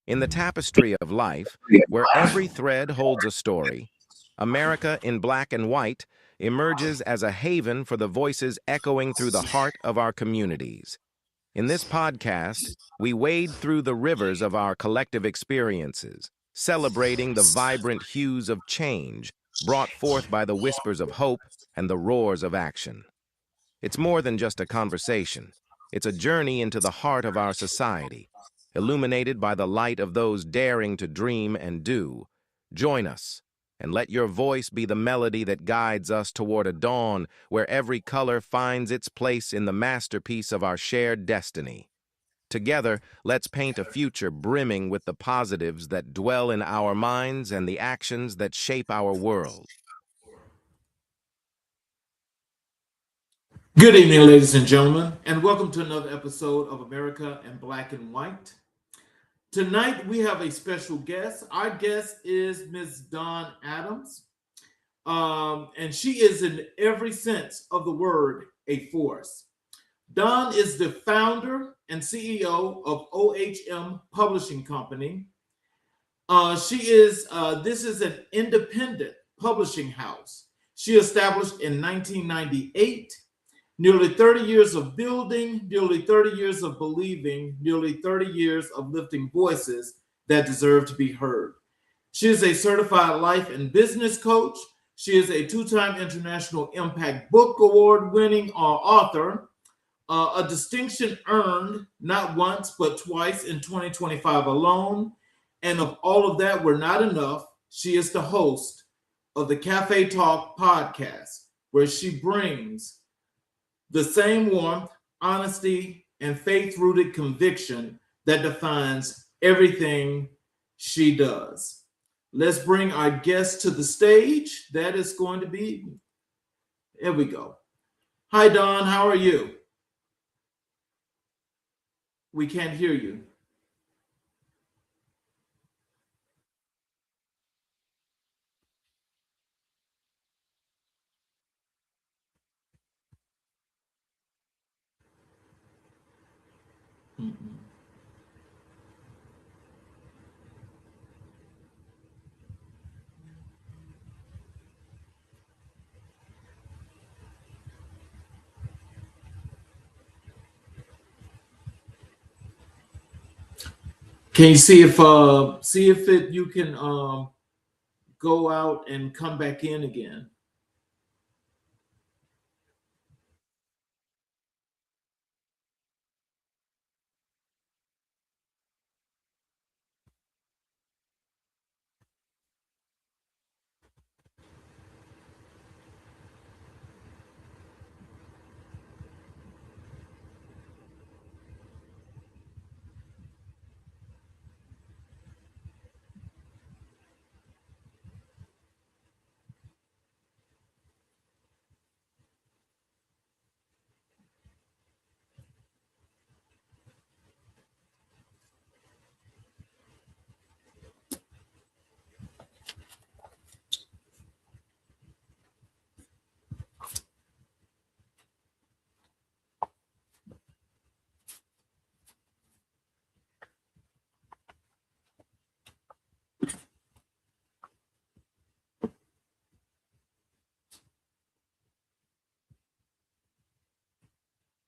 In the tapestry of life, where every thread holds a story, America in black and white emerges as a haven for the voices echoing through the heart of our communities. In this podcast, we wade through the rivers of our collective experiences, celebrating the vibrant hues of change brought forth by the whispers of hope and the roars of action. It's more than just a conversation. It's a journey into the heart of our society, illuminated by the light of those daring to dream and do. Join us, and let your voice be the melody that guides us toward a dawn where every color finds its place in the masterpiece of our shared destiny. Together, let's paint a future brimming with the positives that dwell in our minds and the actions that shape our world. Good evening, ladies and gentlemen, and welcome to another episode of America in Black and White. Tonight, we have a special guest. Our guest is Ms. Dawn Adams, and she is, in every sense of the word, a force. Dawn is the founder and CEO of OHM Publishing Company. This is an independent publishing house. She established in 1998. Nearly 30 years of building, nearly 30 years of believing, nearly 30 years of lifting voices that deserve to be heard. She is a certified life and business coach. She is a two-time International Impact Book Award-winning author, a distinction earned not once but twice in 2025 alone. And of all of that were not enough, she is the host of the Cafe Talk podcast, where she brings the same warmth, honesty, and faith-rooted conviction that defines everything she does. Let's bring our guest to the stage. That is going to be, here we go. Hi, Dawn, how are you? We can't hear you. Mm-mm. Can you see if you can go out and come back in again?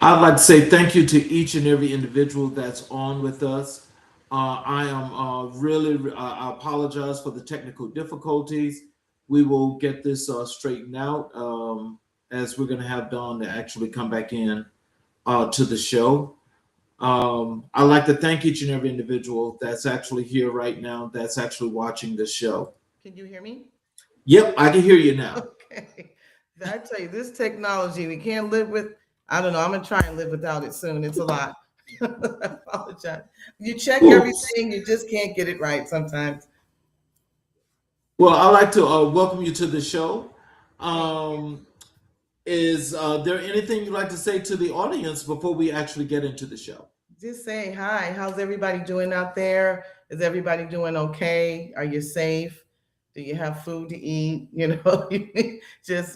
I'd like to say thank you to each and every individual that's on with us. I apologize for the technical difficulties. We will get this straightened out as we're going to have Dawn to actually come back in to the show. I'd like to thank each and every individual that's actually here right now, that's actually watching this show. Can you hear me? Yep, I can hear you now. Okay. I tell you, this technology, we can't live with. I don't know. I'm going to try and live without it soon. It's a lot. I apologize. You check everything, you just can't get it right sometimes. Well, I'd like to welcome you to the show. Is there anything you'd like to say to the audience before we actually get into the show? Just say hi. How's everybody doing out there? Is everybody doing okay? Are you safe? Do you have food to eat? You know,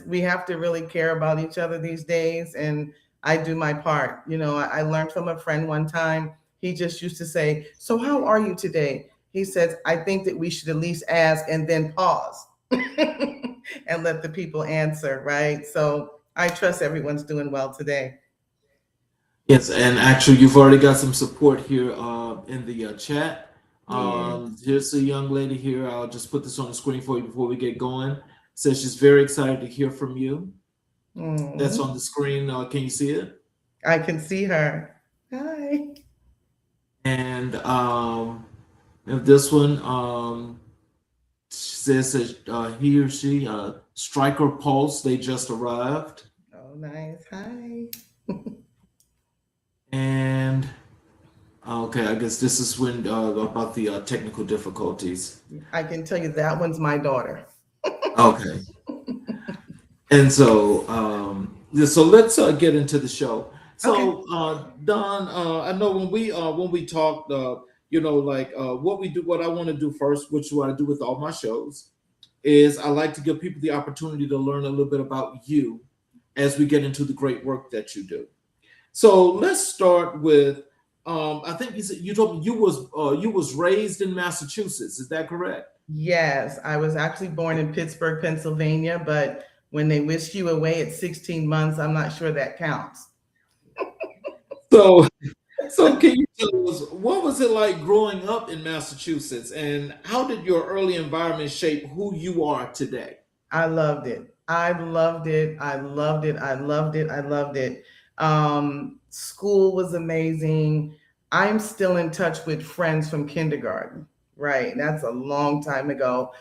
we have to really care about each other these days. And I do my part. You know, I learned from a friend one time. He just used to say, "So how are you today?" He says, I think that we should at least ask and then pause and let the people answer, right? So I trust everyone's doing well today. Yes, and actually, you've already got some support here in the chat. Here's a young lady here. I'll just put this on the screen for you before we get going. Says she's very excited to hear from you. That's on the screen. Can you see it? I can see her. Hi. And this one says that he or she, Striker Pulse, they just arrived. Oh, nice. Hi. And okay, I guess this is when about the technical difficulties. I can tell you that one's my daughter. Okay. And so, so let's get into the show. So, okay. Don, I know when we talked, what we do, what I want to do first, which is what I do with all my shows, is I like to give people the opportunity to learn a little bit about you as we get into the great work that you do. So let's start with, I think you told me you was raised in Massachusetts. Is that correct? Yes, I was actually born in Pittsburgh, Pennsylvania, but when they whisked you away at 16 months, I'm not sure that counts. So can you tell us, what was it like growing up in Massachusetts, and how did your early environment shape who you are today? I loved it. I loved it. I loved it. I loved it. I loved it. School was amazing. I'm still in touch with friends from kindergarten, right? That's a long time ago.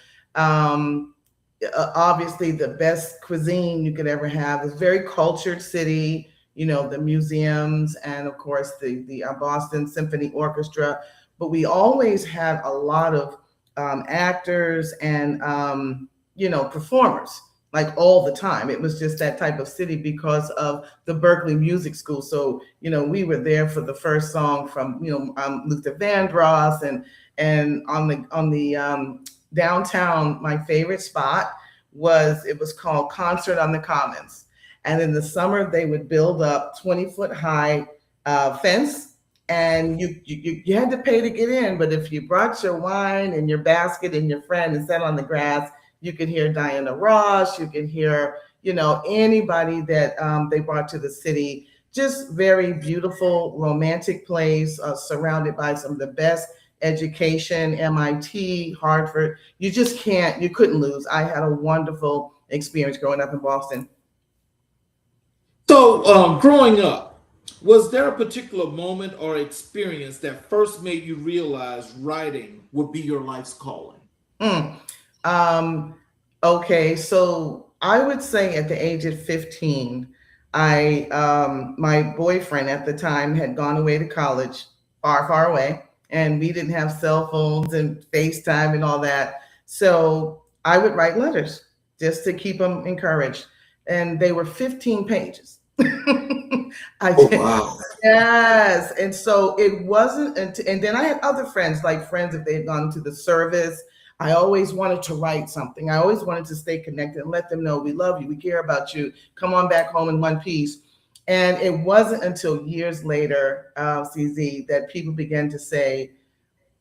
Obviously, the best cuisine you could ever have. It's a very cultured city. You know, the museums and of course the Boston Symphony Orchestra, but we always had a lot of actors and performers, like all the time. It was just that type of city because of the Berklee Music School. So, we were there for the first song from, Luther Vandross, and on the downtown, my favorite spot was called Concert on the Commons. And in the summer, they would build up 20-foot high fence, and you had to pay to get in. But if you brought your wine and your basket and your friend and sat on the grass, you could hear Diana Ross. You could hear, anybody that they brought to the city. Just very beautiful, romantic place, surrounded by some of the best education, MIT, Harvard. You couldn't lose. I had a wonderful experience growing up in Boston. So, growing up, was there a particular moment or experience that first made you realize writing would be your life's calling? Okay, so I would say at the age of 15, my boyfriend at the time had gone away to college, far, far away, and we didn't have cell phones and FaceTime and all that. So I would write letters just to keep him encouraged. And they were 15 pages. Wow. Yes. And so it wasn't, and then I had other friends if they had gone to the service. I always wanted to write something. I always wanted to stay connected and let them know we love you, we care about you, come on back home in one piece. And it wasn't until years later, CZ, that people began to say,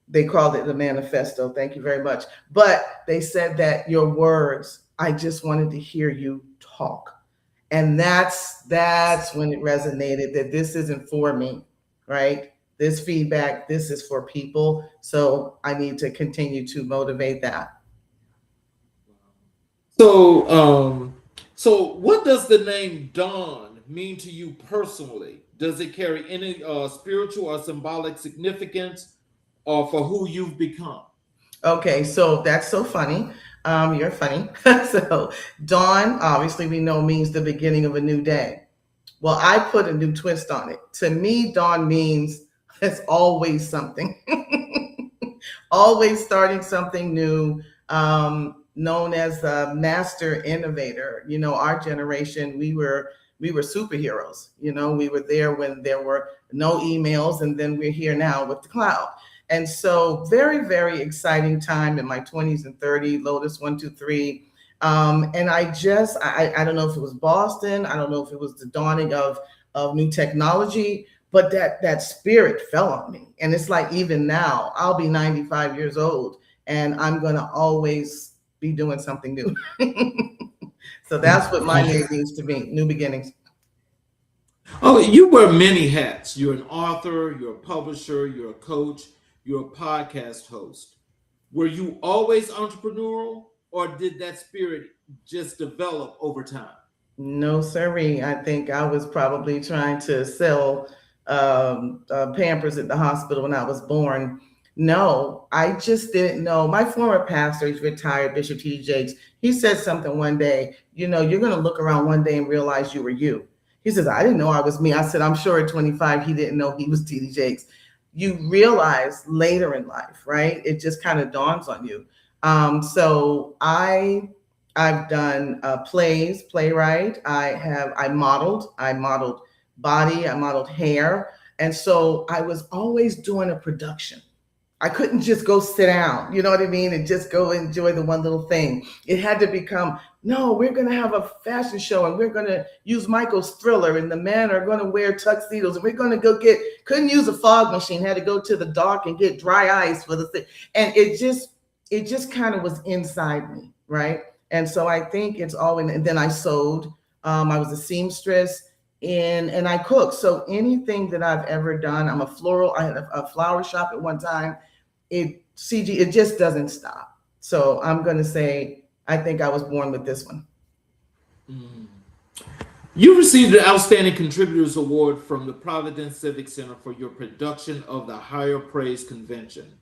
they called it the manifesto. Thank you very much. But they said that your words, I just wanted to hear you talk. And that's when it resonated that this isn't for me, right? This feedback, this is for people. So I need to continue to motivate that. So, so what does the name Dawn mean to you personally? Does it carry any spiritual or symbolic significance for who you've become? Okay, so that's so funny. You're funny. So dawn, obviously we know, means the beginning of a new day. Well, I put a new twist on it. To me, dawn means it's always something. Always starting something new, known as a master innovator. Our generation, we were superheroes. We were there when there were no emails, and then we're here now with the cloud. And so very, very exciting time in my 20s and 30s, Lotus 1, 2, 3. And I don't know if it was Boston. I don't know if it was the dawning of new technology, but that spirit fell on me. And it's like, even now, I'll be 95 years old and I'm going to always be doing something new. So that's what my name means to me, new beginnings. Oh, you wear many hats. You're an author, you're a publisher, you're a coach, you're a podcast host. Were you always entrepreneurial, or did that spirit just develop over time? No, sirree. I think I was probably trying to sell Pampers at the hospital when I was born. No, I just didn't know. My former pastor, he's retired, Bishop T.D. Jakes, he said something one day, you're going to look around one day and realize you were you. He says, I didn't know I was me. I said, I'm sure at 25, he didn't know he was T.D. Jakes. You realize later in life, right? It just kind of dawns on you. So I've done plays, playwright. I modeled body, I modeled hair. And so I was always doing a production. I couldn't just go sit down, you know what I mean? And just go enjoy the one little thing. It had to become, no, we're going to have a fashion show and we're going to use Michael's Thriller and the men are going to wear tuxedos and we're going to couldn't use a fog machine, had to go to the dark and get dry ice for the thing. And it just kind of was inside me, right? And so I think it's always, and then I sewed, I was a seamstress and I cooked. So anything that I've ever done, I had a flower shop at one time. It just doesn't stop. So I'm going to say, I think I was born with this one. You received an Outstanding Contributors Award from the Providence Civic Center for your production of the Higher Praise Convention.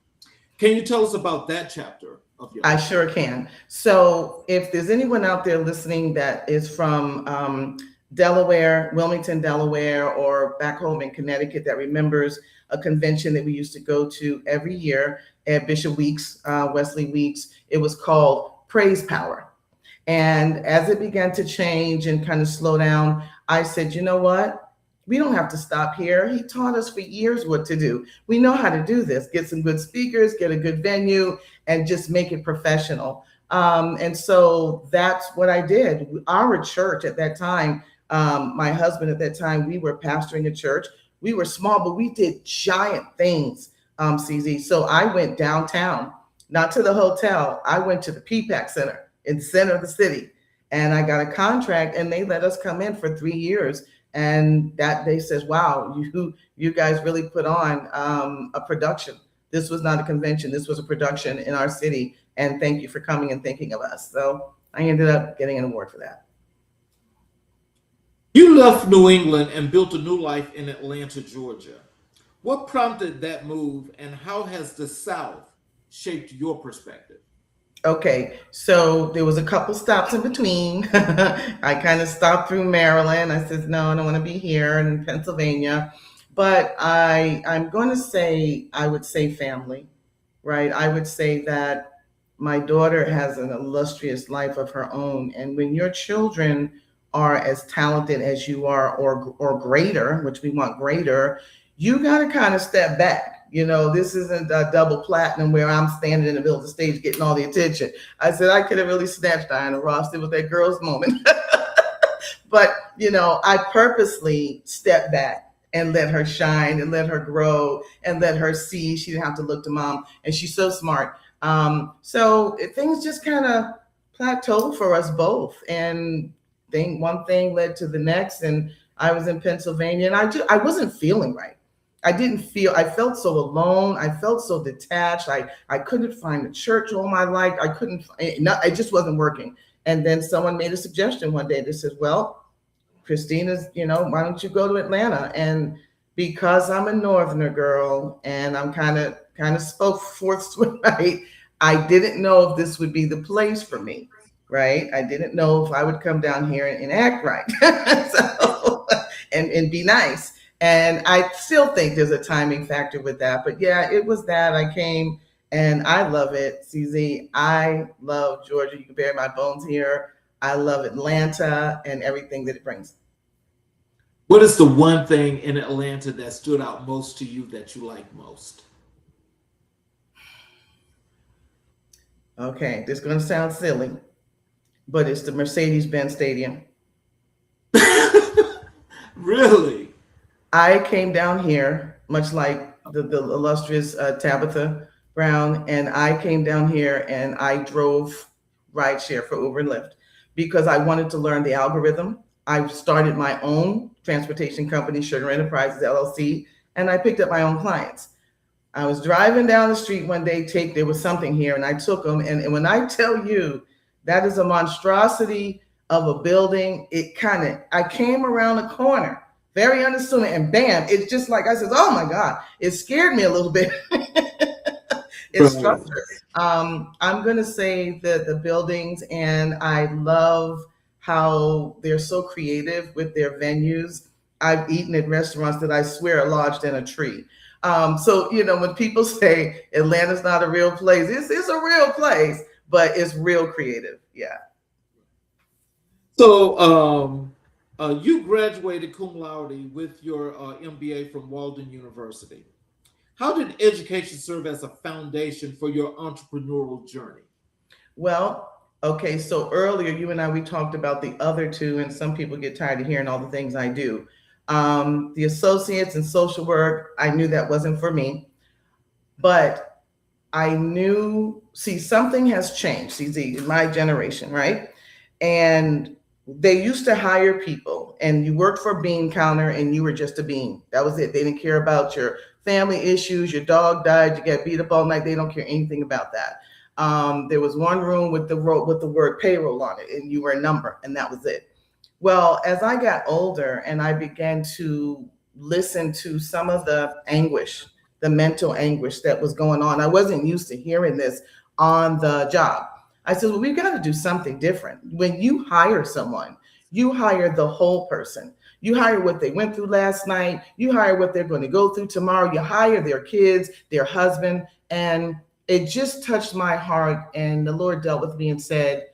Can you tell us about that chapter of your life? I sure can. So if there's anyone out there listening that is from Delaware, Wilmington, Delaware, or back home in Connecticut that remembers a convention that we used to go to every year at Bishop Weeks, Wesley Weeks, it was called Praise Power. And as it began to change and kind of slow down, I said, you know what? We don't have to stop here. He taught us for years what to do. We know how to do this. Get some good speakers, get a good venue, and just make it professional. And so that's what I did. Our church at that time, my husband at that time, we were pastoring a church. We were small, but we did giant things, CZ. So I went downtown, not to the hotel. I went to the PPAC Center in the center of the city, and I got a contract, and they let us come in for 3 years. And that day says, wow, you guys really put on a production. This was not a convention. This was a production in our city. And thank you for coming and thinking of us. So I ended up getting an award for that. You left New England and built a new life in Atlanta, Georgia. What prompted that move, and how has the South shaped your perspective? Okay, so there was a couple stops in between. I kind of stopped through Maryland. I said, no, I don't want to be here, and in Pennsylvania. But I'm going to say, I would say family, right? I would say that my daughter has an illustrious life of her own. And when your children are as talented as you are or greater, which we want greater, you got to kind of step back. You know, this isn't a double platinum where I'm standing in the middle of the stage getting all the attention. I said I could have really snatched Diana Ross. It was that girl's moment. But, you know, I purposely stepped back and let her shine and let her grow and let her see. She didn't have to look to mom. And she's so smart. So things just kind of plateaued for us both. And one thing led to the next. And I was in Pennsylvania, and I wasn't feeling right. I felt so alone. I felt so detached. I couldn't find a church all my life. It just wasn't working. And then someone made a suggestion one day that said, well, Christina's, why don't you go to Atlanta? And because I'm a Northerner girl and I'm kind of spoke forth, right? I didn't know if this would be the place for me, right? I didn't know if I would come down here and act right. and be nice. And I still think there's a timing factor with that. But yeah, it was that. I came and I love it, CZ. I love Georgia. You can bury my bones here. I love Atlanta and everything that it brings. What is the one thing in Atlanta that stood out most to you that you like most? Okay, this is going to sound silly, but it's the Mercedes-Benz Stadium. Really? I came down here, much like the illustrious Tabitha Brown, and I came down here and I drove rideshare for Uber and Lyft because I wanted to learn the algorithm. I started my own transportation company, Sugar Enterprises LLC, and I picked up my own clients. I was driving down the street one day, there was something here, and I took them. And when I tell you that is a monstrosity of a building, I came around the corner, very unassuming, and bam, it's just like I said, oh my God, it scared me a little bit. It's structure. I'm going to say that the buildings, and I love how they're so creative with their venues. I've eaten at restaurants that I swear are lodged in a tree. So, when people say Atlanta's not a real place, it's a real place, but it's real creative. Yeah. So you graduated cum laude with your MBA from Walden University. How did education serve as a foundation for your entrepreneurial journey? Well, okay, so earlier you and we talked about the other two, and some people get tired of hearing all the things I do. The associates in social work, I knew that wasn't for me, but I knew, something has changed, CZ, in my generation, right? And they used to hire people, and you worked for a bean counter and you were just a bean. That was it. They didn't care about your family issues. Your dog died, you got beat up all night. They don't care anything about that. There was one room with the word payroll on it, and you were a number, and that was it. Well, as I got older and I began to listen to some of the anguish, the mental anguish that was going on, I wasn't used to hearing this on the job. I said, well, we've got to do something different. When you hire someone, you hire the whole person. You hire what they went through last night. You hire what they're going to go through tomorrow. You hire their kids, their husband. And it just touched my heart. And the Lord dealt with me and said,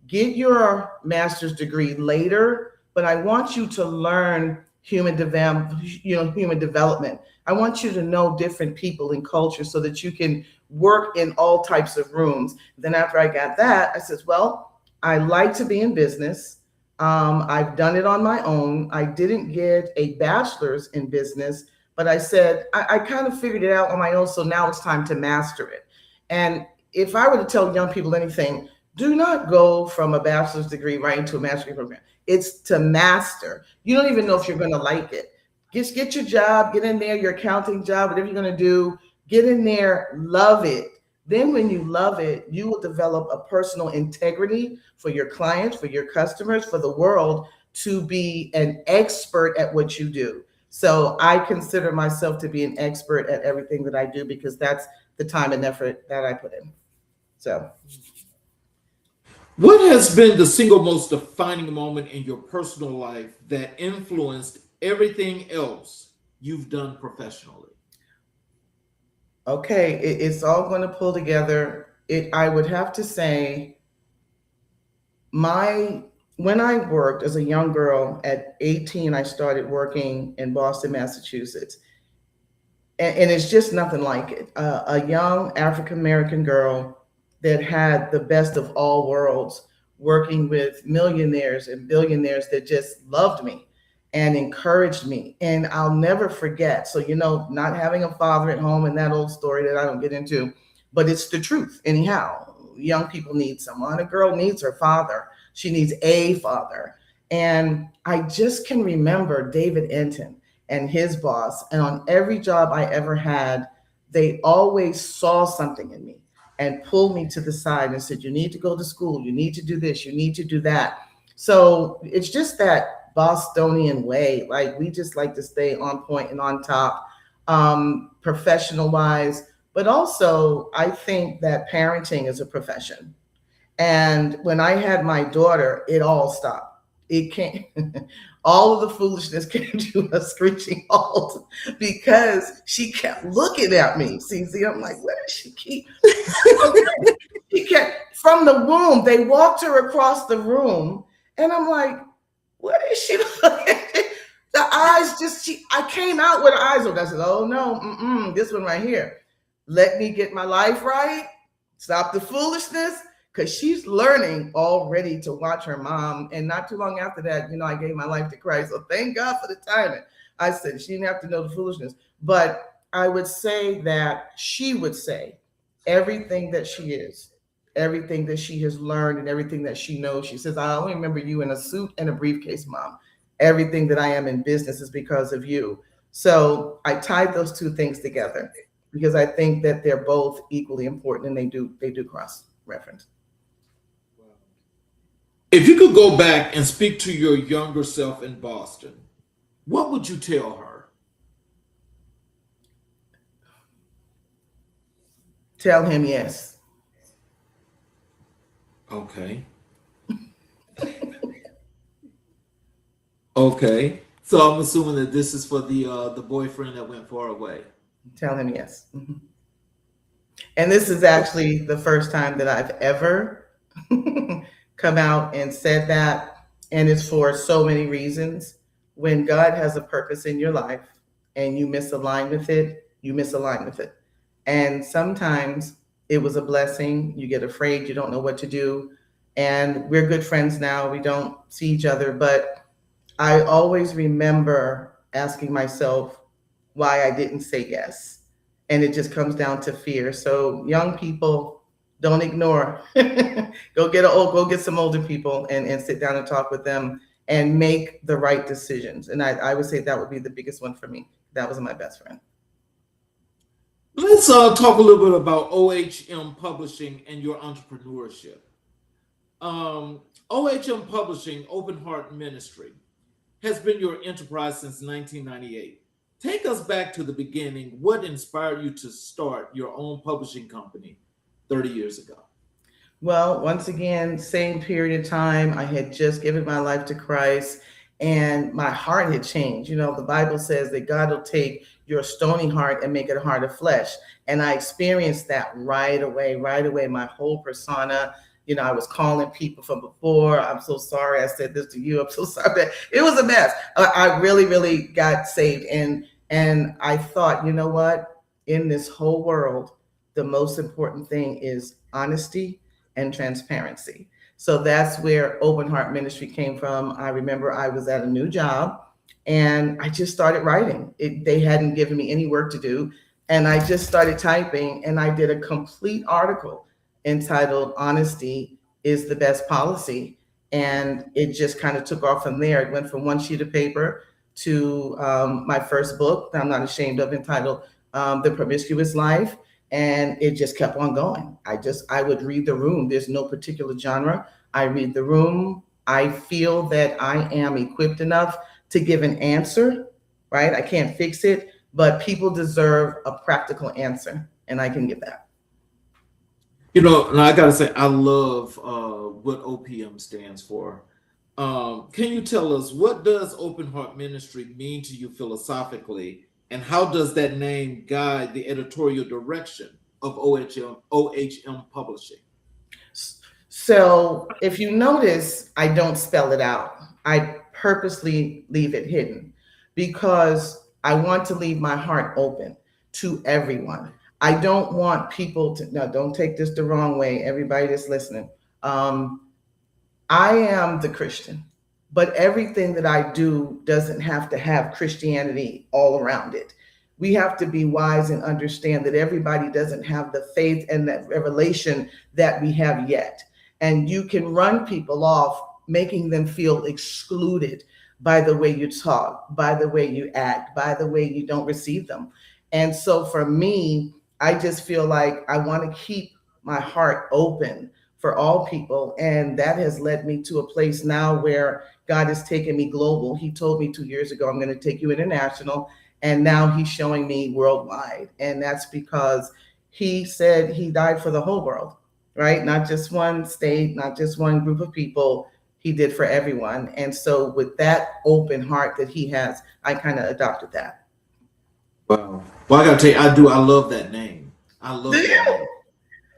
get your master's degree later, but I want you to learn human development. I want you to know different people and culture so that you can work in all types of rooms. Then after I got that, I said, well, I like to be in business. I've done it on my own. I didn't get a bachelor's in business, but I said, I kind of figured it out on my own. So now it's time to master it. And if I were to tell young people anything, do not go from a bachelor's degree right into a master's degree program. It's to master. You don't even know if you're going to like it. Just get your job, get in there, your accounting job, whatever you're going to do, get in there, love it. Then when you love it, you will develop a personal integrity for your clients, for your customers, for the world, to be an expert at what you do. So I consider myself to be an expert at everything that I do because that's the time and effort that I put in. So. What has been the single most defining moment in your personal life that influenced everything else you've done professionally? Okay, it's all going to pull together. I would have to say when I worked as a young girl at 18, I started working in Boston, Massachusetts. And it's just nothing like it. A young African-American girl that had the best of all worlds, working with millionaires and billionaires that just loved me and encouraged me. And I'll never forget. So, not having a father at home and that old story that I don't get into, but it's the truth. Anyhow, young people need someone. A girl needs her father. She needs a father. And I just can remember David Enton and his boss. And on every job I ever had, they always saw something in me and pulled me to the side and said, you need to go to school. You need to do this. You need to do that. So it's just that Bostonian way. Like, we just like to stay on point and on top, professional wise. But also, I think that parenting is a profession. And when I had my daughter, it all stopped. It can't. All of the foolishness came to a screeching halt because she kept looking at me. See, I'm like, where does she keep? She kept, from the womb, they walked her across the room, and I'm like, what is she looking at? The eyes I came out with her eyes open. I said, oh no, this one right here. Let me get my life right. Stop the foolishness. Because she's learning already to watch her mom. And not too long after that, I gave my life to Christ. So thank God for the timing. I said she didn't have to know the foolishness, but I would say that she would say everything that she is, everything that she has learned, and everything that she knows. She says, I only remember you in a suit and a briefcase, Mom. Everything that I am in business is because of you. So I tied those two things together because I think that they're both equally important, and they do cross reference. If you could go back and speak to your younger self in Boston, what would you tell her? Tell him yes. Okay. Okay. So I'm assuming that this is for the boyfriend that went far away. Tell him yes. Mm-hmm. And this is actually the first time that I've ever come out and said that. And it's for so many reasons. When God has a purpose in your life and you misalign with it, you misalign with it. And sometimes it was a blessing. You get afraid, you don't know what to do. And we're good friends now. We don't see each other, but I always remember asking myself why I didn't say yes. And it just comes down to fear. So young people, don't ignore. Go get some older people and sit down and talk with them and make the right decisions. And I would say that would be the biggest one for me. That was my best friend. Let's talk a little bit about OHM Publishing and your entrepreneurship. OHM Publishing, Open Heart Ministry, has been your enterprise since 1998. Take us back to the beginning. What inspired you to start your own publishing company 30 years ago? Well, once again, same period of time. I had just given my life to Christ and my heart had changed. You know, the Bible says that God will take your stony heart and make it a heart of flesh. And I experienced that right away, my whole persona. You know, I was calling people from before. I'm so sorry I said this to you. I'm so sorry. It was a mess. I really got saved. And I thought, you know what? In this whole world, the most important thing is honesty and transparency. So that's where Open Heart Ministry came from. I remember I was at a new job and I just started writing. They hadn't given me any work to do. And I just started typing and I did a complete article entitled Honesty is the Best Policy. And it just kind of took off from there. It went from one sheet of paper to my first book that I'm not ashamed of, entitled The Promiscuous Life. And it just kept on going. I would read the room. There's no particular genre. I read the room. I feel that I am equipped enough to give an answer, right? I can't fix it, but people deserve a practical answer, and I can give that. You know, and I got to say, I love what OPM stands for. Can you tell us, what does Open Heart Ministry mean to you philosophically, and how does that name guide the editorial direction of OHM Publishing? So if you notice, I don't spell it out. I purposely leave it hidden because I want to leave my heart open to everyone. I don't want people to, now don't take this the wrong way, everybody that's listening. I am the Christian, but everything that I do doesn't have to have Christianity all around it. We have to be wise and understand that everybody doesn't have the faith and that revelation that we have yet. And you can run people off, making them feel excluded by the way you talk, by the way you act, by the way you don't receive them. And so for me, I just feel like I want to keep my heart open for all people. And that has led me to a place now where God has taken me global. He told me 2 years ago, I'm going to take you international. And now he's showing me worldwide. And that's because he said he died for the whole world, right? Not just one state, not just one group of people. He did for everyone. And so with that open heart that he has, I kind of adopted that. Wow. Well, I got to tell you, I love that name. I love that name.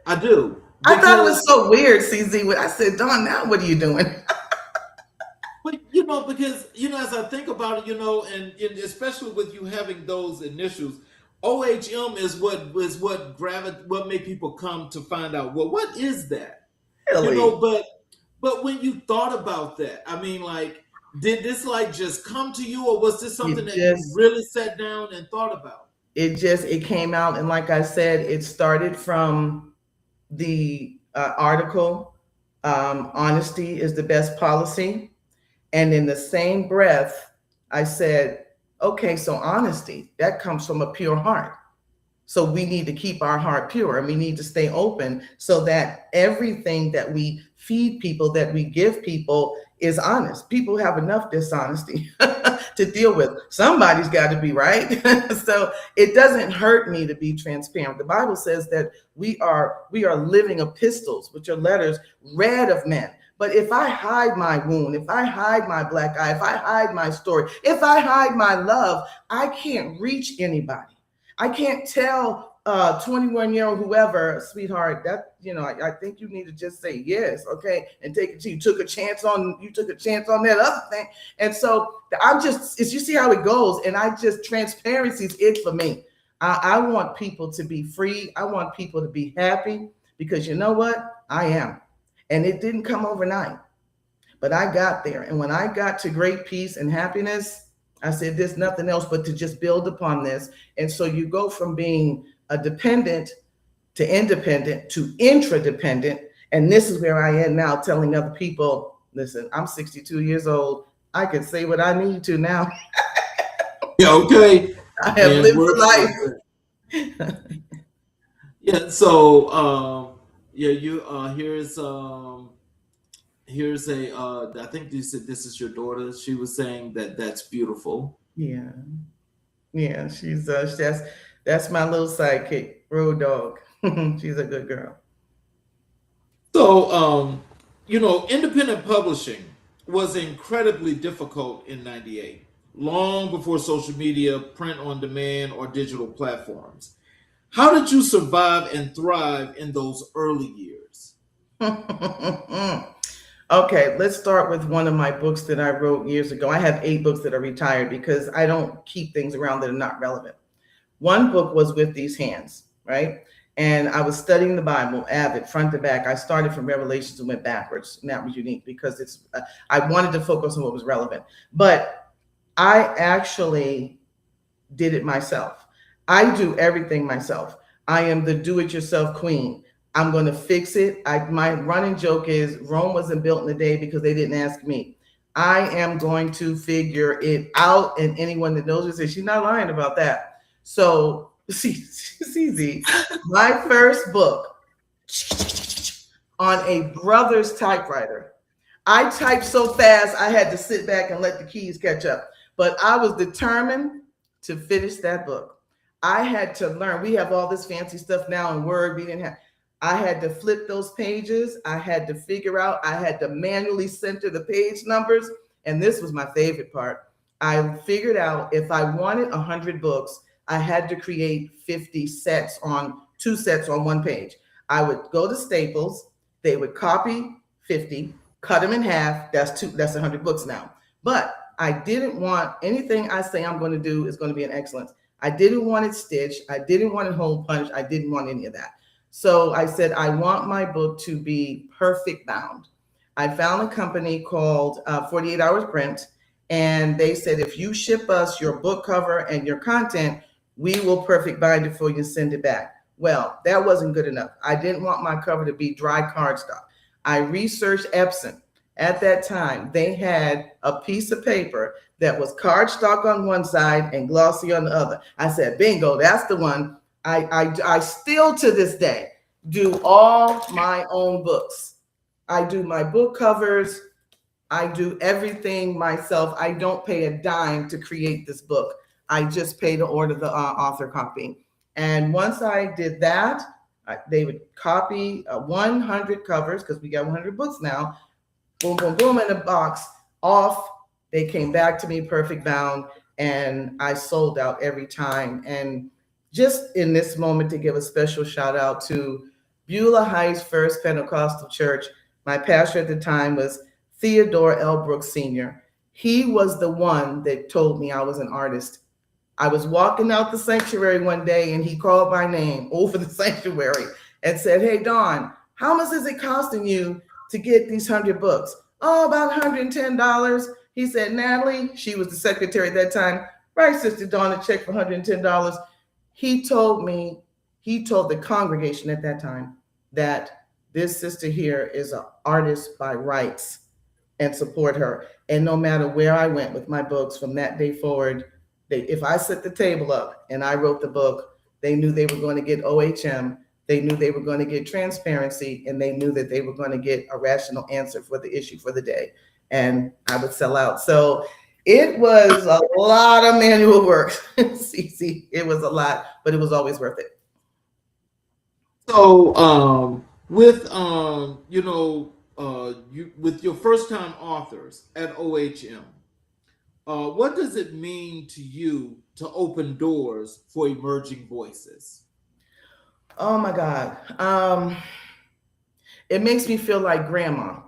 I do. I thought it was so weird, CZ. When I said, Dawn, now what are you doing? But, you know, because, you know, as I think about it, you know, and especially with you having those initials, OHM is what made people come to find out, well, what is that? Really? You know, but when you thought about that, I mean, like, Did this like just come to you, or was this something that you just really sat down and thought about? it came out, and like I said, it started from the article, honesty is the best policy. And in the same breath, I said, okay, so honesty, that comes from a pure heart. So we need to keep our heart pure, and we need to stay open so that everything that we feed people, that we give people, is honest. People have enough dishonesty to deal with. Somebody's got to be right. So it doesn't hurt me to be transparent. The Bible says that we are living epistles, which are letters read of men. But if I hide my wound, if I hide my black eye, if I hide my story, if I hide my love, I can't reach anybody. I can't tell 21-year-old whoever, sweetheart, that, I think you need to just say yes, okay, and take it. You took a chance on that other thing. And so you see how it goes. And transparency is it for me. I want people to be free. I want people to be happy, because you know what? I am. And it didn't come overnight, but I got there. And when I got to great peace and happiness, I said, there's nothing else but to just build upon this. And so you go from being a dependent to independent to intradependent. And this is where I am now, telling other people, listen, I'm 62 years old. I can say what I need to now. Yeah, okay. I have lived the life. Yeah. So, here's a I think you said this is your daughter. She was saying that's beautiful. Yeah, she's that's my little sidekick, road dog. She's a good girl. So independent publishing was incredibly difficult in '98, long before social media, print on demand, or digital platforms. How did you survive and thrive in those early years? Okay, let's start with one of my books that I wrote years ago. I have 8 books that are retired because I don't keep things around that are not relevant. One book was With These Hands, right? And I was studying the Bible, avid, front to back. I started from Revelations and went backwards. And that was unique because I wanted to focus on what was relevant. But I actually did it myself. I do everything myself. I am the do-it-yourself queen. I'm going to fix it. My running joke is Rome wasn't built in a day because they didn't ask me. I am going to figure it out. And anyone that knows me says, she's not lying about that. So, see, my first book on a brother's typewriter. I typed so fast, I had to sit back and let the keys catch up. But I was determined to finish that book. I had to learn. We have all this fancy stuff now in Word. We didn't have. I had to flip those pages. I had to figure out, I had to manually center the page numbers. And this was my favorite part. I figured out if I wanted 100 books, I had to create 50 sets on 2 sets on 1 page. I would go to Staples. They would copy 50, cut them in half. That's 100 books now. But I didn't want anything I say I'm going to do is going to be an excellence. I didn't want it stitched. I didn't want it hole punched. I didn't want any of that. So I said, I want my book to be perfect bound. I found a company called 48 Hours Print, and they said, if you ship us your book cover and your content, we will perfect bind it for you and send it back. Well, that wasn't good enough. I didn't want my cover to be dry cardstock. I researched Epson. At that time, they had a piece of paper that was cardstock on one side and glossy on the other. I said, bingo, that's the one. I still to this day do all my own books. I do my book covers. I do everything myself. I don't pay a dime to create this book. I just pay to order the author copy. And once I did that, they would copy 100 covers because we got 100 books now. Boom, boom, boom in a box off. They came back to me perfect bound, and I sold out every time. And just in this moment to give a special shout out to Beulah Heights First Pentecostal Church. My pastor at the time was Theodore L. Brooks Sr. He was the one that told me I was an artist. I was walking out the sanctuary one day and he called my name over the sanctuary and said, hey, Dawn, how much is it costing you to get these 100 books? Oh, about $110. He said, Natalie, she was the secretary at that time, write Sister Dawn a check for $110. He told the congregation at that time that this sister here is an artist by rights and support her. And no matter where I went with my books from that day forward, if I set the table up and I wrote the book, they knew they were going to get OHM. They knew they were going to get transparency, and they knew that they were going to get a rational answer for the issue for the day. And I would sell out. So it was a lot of manual work, Cece. It was a lot, but it was always worth it. So with with your first time authors at OHM, what does it mean to you to open doors for emerging voices? Oh my God. It makes me feel like grandma.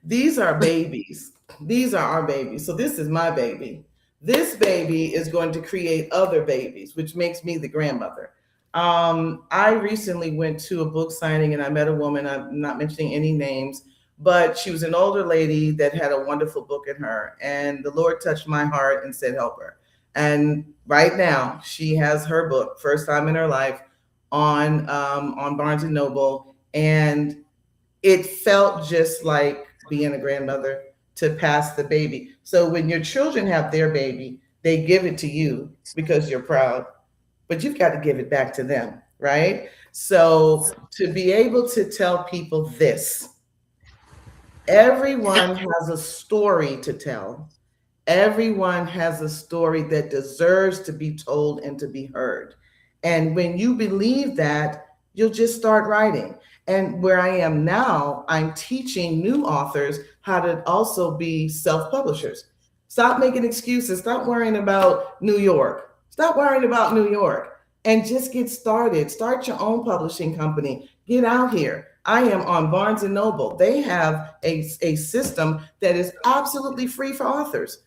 These are babies. These are our babies. So this is my baby. This baby is going to create other babies, which makes me the grandmother. I recently went to a book signing and I met a woman, I'm not mentioning any names, but she was an older lady that had a wonderful book in her. And the Lord touched my heart and said, help her. And right now she has her book, first time in her life, on Barnes and Noble. And it felt just like being a grandmother to pass the baby. So when your children have their baby, they give it to you because you're proud, but you've got to give it back to them, right? So to be able to tell people this, everyone has a story to tell. Everyone has a story that deserves to be told and to be heard. And when you believe that, you'll just start writing. And where I am now, I'm teaching new authors how to also be self-publishers. Stop making excuses. Stop worrying about New York. Stop worrying about New York and just get started. Start your own publishing company. Get out here. I am on Barnes and Noble. They have a system that is absolutely free for authors.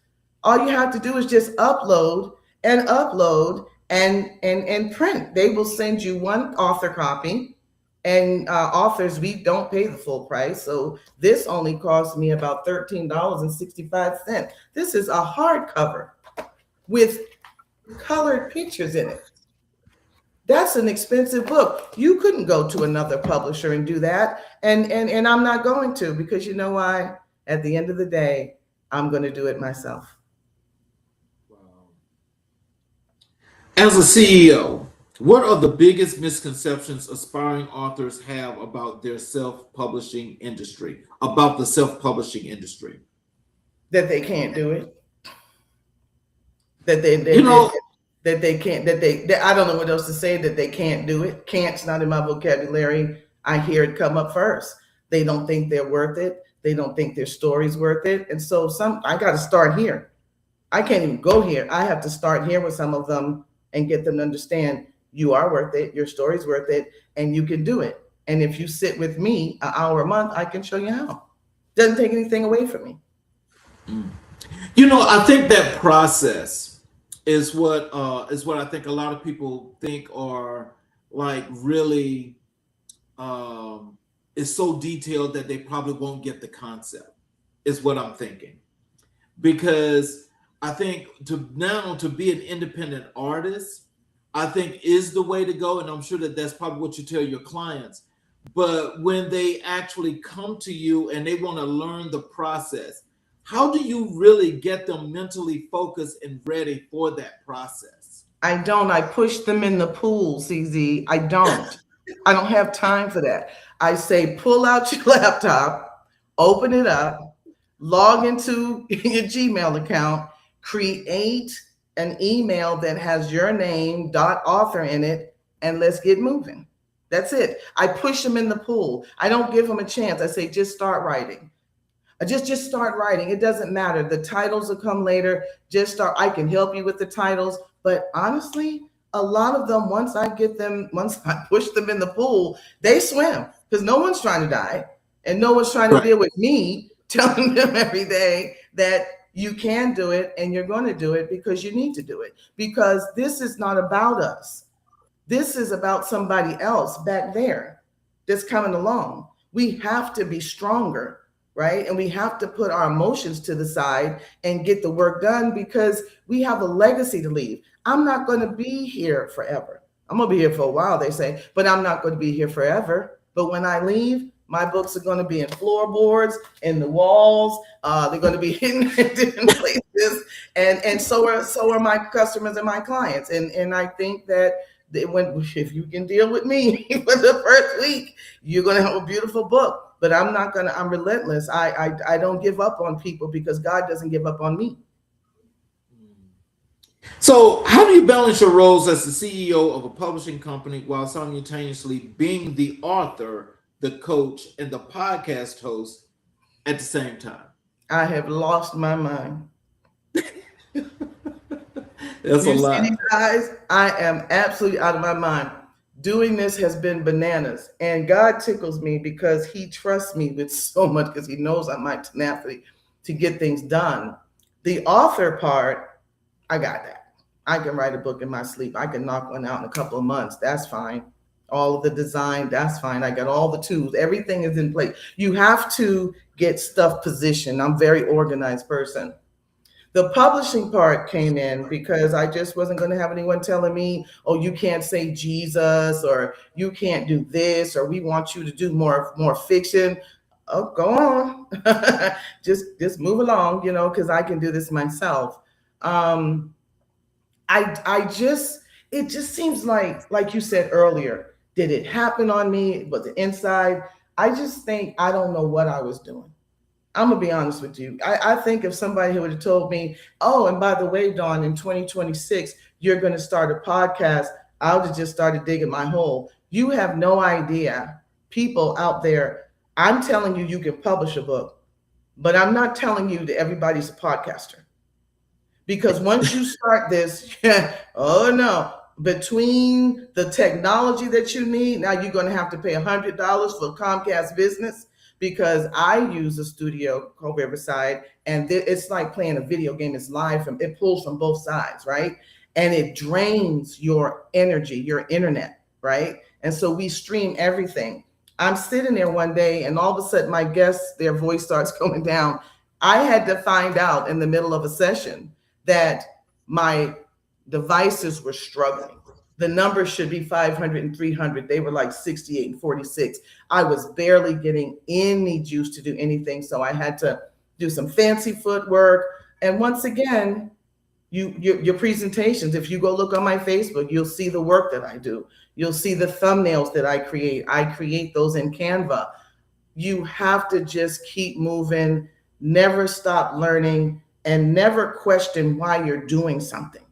All you have to do is just upload and print. They will send you one author copy. And authors, we don't pay the full price. So this only cost me about $13.65. This is a hardcover with colored pictures in it. That's an expensive book. You couldn't go to another publisher and do that. And I'm not going to, because you know why? At the end of the day, I'm going to do it myself. Wow. As a CEO, what are the biggest misconceptions aspiring authors have about their self-publishing industry, about the self-publishing industry? That they can't do it. That they can't, I don't know what else to say, that they can't do it. Can't's not in my vocabulary. I hear it come up first. They don't think they're worth it. They don't think their story's worth it. And so I got to start here. I can't even go here. I have to start here with some of them and get them to understand you are worth it, your story's worth it, and you can do it. And if you sit with me an hour a month, I can show you how. Doesn't take anything away from me. I think that process is what I think a lot of people think are like really is so detailed that they probably won't get the concept, is what I'm thinking. Because I think to be an independent artist, I think is the way to go. And I'm sure that that's probably what you tell your clients. But when they actually come to you and they want to learn the process, how do you really get them mentally focused and ready for that process? I don't. I push them in the pool, CZ. I don't. I don't have time for that. I say, pull out your laptop, open it up, log into your Gmail account, create an email that has your name, .author in it, and let's get moving. That's it. I push them in the pool. I don't give them a chance. I say, just start writing. Just start writing. It doesn't matter. The titles will come later. Just start. I can help you with the titles. But honestly, a lot of them, once I push them in the pool, they swim, because no one's trying to die. And no one's trying to deal with me telling them every day that you can do it and you're going to do it because you need to do it. Because this is not about us. This is about somebody else back there that's coming along. We have to be stronger. right? And we have to put our emotions to the side and get the work done because we have a legacy to leave. I'm not going to be here forever. I'm going to be here for a while, they say, but I'm not going to be here forever. But when I leave, my books are going to be in floorboards, in the walls. They're going to be hidden in different places, and so are my customers and my clients. And I think that if you can deal with me for the first week, you're going to have a beautiful book. But I'm not going to. I'm relentless. I don't give up on people because God doesn't give up on me. So, how do you balance your roles as the CEO of a publishing company while simultaneously being the author, the coach, and the podcast host at the same time? I have lost my mind. That's a lot. These guys, I am absolutely out of my mind. Doing this has been bananas, and God tickles me because He trusts me with so much because He knows I my tenacity to get things done. The author part, I got that. I can write a book in my sleep. I can knock one out in a couple of months. That's fine. All of the design, that's fine. I got all the tools. Everything is in place. You have to get stuff positioned. I'm a very organized person. The publishing part came in because I just wasn't going to have anyone telling me, oh, you can't say Jesus, or you can't do this, or we want you to do more fiction. Oh, go on. just move along, because I can do this myself. It just seems like you said earlier, did it happen on me? Was it inside? I just think I don't know what I was doing. I'm gonna be honest with you. I think if somebody would have told me, oh, and by the way, Dawn, in 2026, you're gonna start a podcast, I would have just started digging my hole. You have no idea. People out there, I'm telling you, you can publish a book, but I'm not telling you that everybody's a podcaster. Because once you start this, oh no, between the technology that you need, now you're going to have to pay $100 for Comcast Business, because I use a studio called Riverside, and it's like playing a video game. It's live, it pulls from both sides, right? And it drains your energy, your internet, right? And so we stream everything. I'm sitting there one day, and all of a sudden my guests, their voice starts going down. I had to find out in the middle of a session that my devices were struggling. The numbers should be 500 and 300. They were like 68 and 46. I was barely getting any juice to do anything. So I had to do some fancy footwork. And once again, your presentations, if you go look on my Facebook, you'll see the work that I do. You'll see the thumbnails that I create. I create those in Canva. You have to just keep moving, never stop learning, and never question why you're doing something.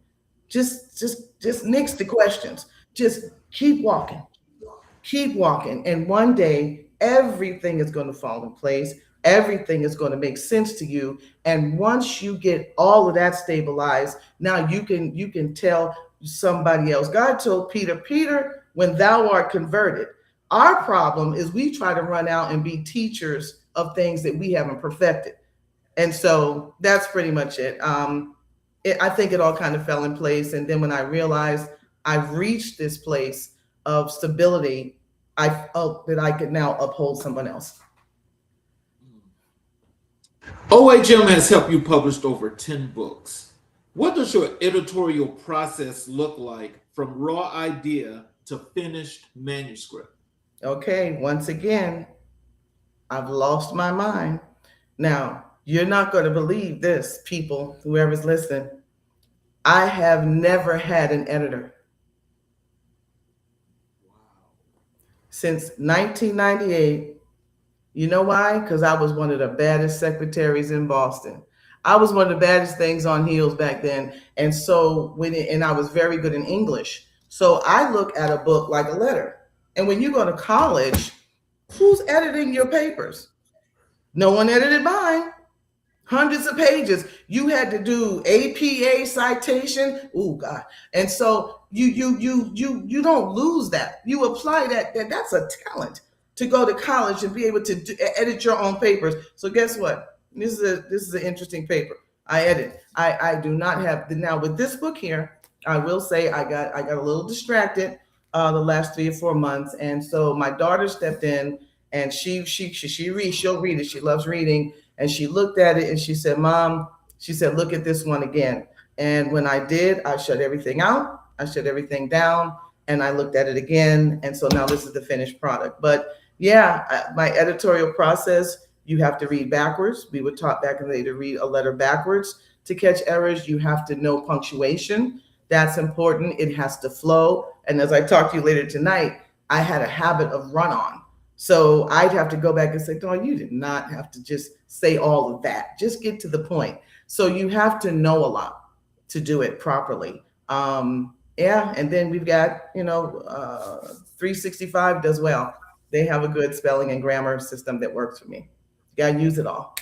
Just nix the questions. Just keep walking. And one day, everything is going to fall in place. Everything is going to make sense to you. And once you get all of that stabilized, now you can tell somebody else. God told Peter, when thou art converted. Our problem is we try to run out and be teachers of things that we haven't perfected. And so that's pretty much it. I think it all kind of fell in place. And then when I realized I've reached this place of stability, I felt that I could now uphold someone else. OHM has helped you publish over 10 books. What does your editorial process look like from raw idea to finished manuscript? Okay, once again, I've lost my mind. Now, you're not going to believe this, people, whoever's listening. I have never had an editor. Wow. Since 1998. You know why? Because I was one of the baddest secretaries in Boston. I was one of the baddest things on heels back then. And so and I was very good in English. So I look at a book like a letter. And when you go to college, who's editing your papers? No one edited mine. Hundreds of pages. You had to do APA citation. Oh God. And so you don't lose that. You apply that. That's a talent to go to college and be able to edit your own papers. So guess what? This is an interesting paper. I edit. I do not have now with this book here. I will say I got a little distracted the last 3 or 4 months, and so my daughter stepped in and she'll read it. She loves reading. And she looked at it and she said, Mom, she said, look at this one again. And when I did, I shut everything out. I shut everything down and I looked at it again. And so now this is the finished product. But yeah, my editorial process, you have to read backwards. We were taught back in the day to read a letter backwards to catch errors. You have to know punctuation. That's important. It has to flow. And as I talk to you later tonight, I had a habit of run on. So I'd have to go back and say, oh, you did not have to just say all of that. Just get to the point. So you have to know a lot to do it properly. Yeah, and then we've got, 365 does well. They have a good spelling and grammar system that works for me. You gotta use it all.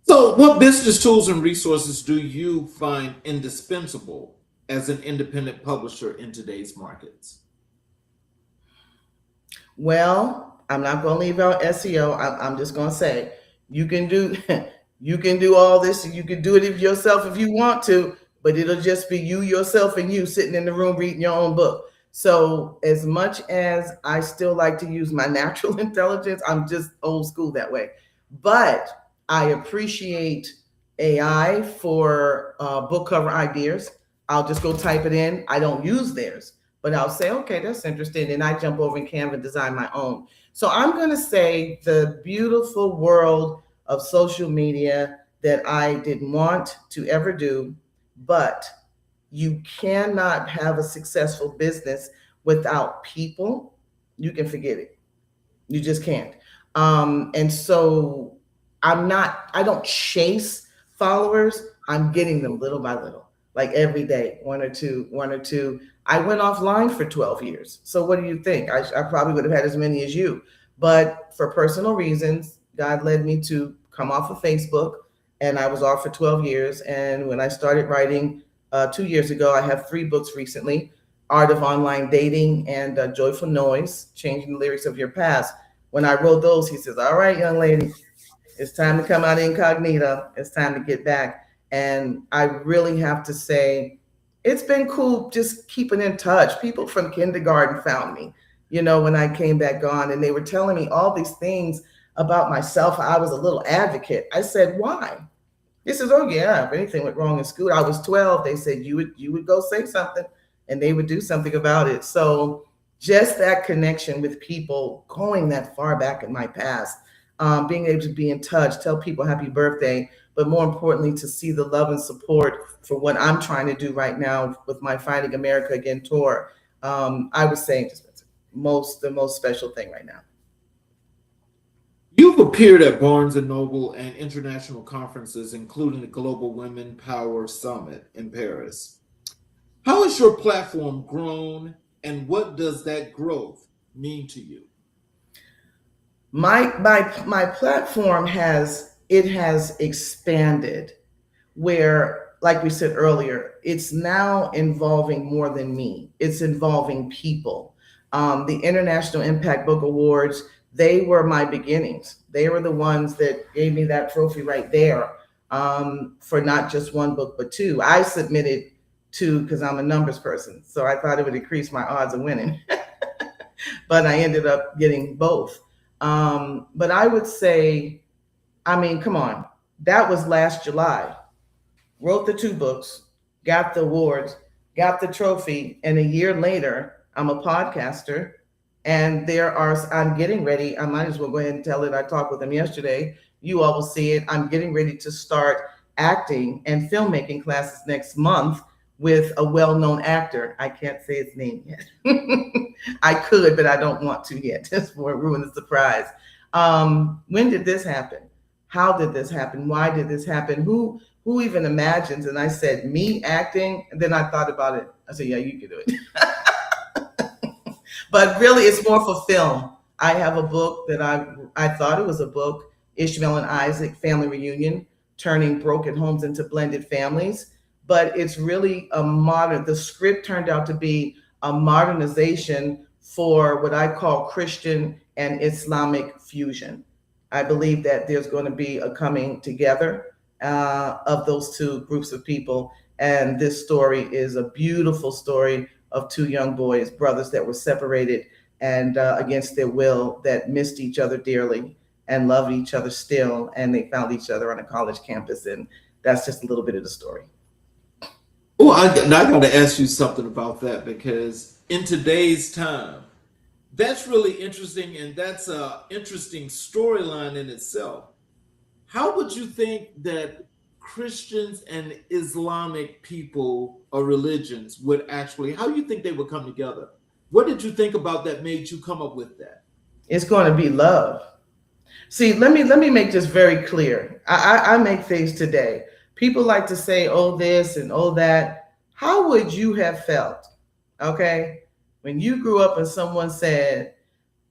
So what business tools and resources do you find indispensable as an independent publisher in today's markets? Well, I'm not going to leave out SEO. I'm just going to say you can do all this, and you can do it yourself if you want to, but it'll just be you, yourself, and you sitting in the room reading your own book. So as much as I still like to use my natural intelligence, I'm just old school that way. But I appreciate AI for book cover ideas. I'll just go type it in. I don't use theirs, but I'll say, okay, that's interesting. And I jump over in Canva and design my own. So I'm going to say the beautiful world of social media that I didn't want to ever do, but you cannot have a successful business without people. You can forget it. You just can't. And so I don't chase followers. I'm getting them little by little, like every day, one or two. I went offline for 12 years. So what do you think? I probably would have had as many as you, but for personal reasons, God led me to come off of Facebook, and I was off for 12 years. And when I started writing 2 years ago, I have 3 books recently: Art of Online Dating and Joyful Noise, Changing the Lyrics of Your Past. When I wrote those, he says, all right, young lady, it's time to come out incognito. It's time to get back. And I really have to say, it's been cool just keeping in touch. People from kindergarten found me, when I came back on, and they were telling me all these things about myself. I was a little advocate. I said, why? He says, oh yeah, if anything went wrong in school, I was 12. They said you would go say something and they would do something about it. So just that connection with people, going that far back in my past, being able to be in touch, tell people happy birthday, but more importantly, to see the love and support for what I'm trying to do right now with my Finding America Again tour. I would say just the most special thing right now. You've appeared at Barnes & Noble and international conferences, including the Global Women Power Summit in Paris. How has your platform grown, and what does that growth mean to you? My platform has expanded, where, like we said earlier, it's now involving more than me. It's involving people. The International Impact Book Awards, they were my beginnings. They were the ones that gave me that trophy right there, for not just one book, but 2. I submitted 2 because I'm a numbers person. So I thought it would increase my odds of winning, but I ended up getting both. But I would say, come on, that was last July. Wrote the 2 books, got the awards, got the trophy, and a year later, I'm a podcaster. And I'm getting ready. I might as well go ahead and tell it. I talked with them yesterday. You all will see it. I'm getting ready to start acting and filmmaking classes next month with a well-known actor. I can't say his name yet. I could, but I don't want to yet. Just for ruin the surprise. When did this happen? How did this happen? Why did this happen? Who even imagines? And I said, me acting. And then I thought about it. I said, yeah, you can do it. But really, it's more for film. I have a book that I thought it was a book, Ishmael and Isaac, Family Reunion, Turning Broken Homes into Blended Families. But it's really the script turned out to be a modernization for what I call Christian and Islamic fusion. I believe that there's going to be a coming together of those 2 groups of people. And this story is a beautiful story of 2 young boys, brothers that were separated and against their will, that missed each other dearly and loved each other still, and they found each other on a college campus. And that's just a little bit of the story. Oh, I got to ask you something about that, because in today's time, that's really interesting, and that's an interesting storyline in itself. How would you think that Christians and Islamic people or religions would actually, how do you think they would come together? What did you think about that made you come up with that? It's going to be love. See, let me make this very clear. I make things today. People like to say, oh, this and oh, that. How would you have felt, okay, when you grew up and someone said,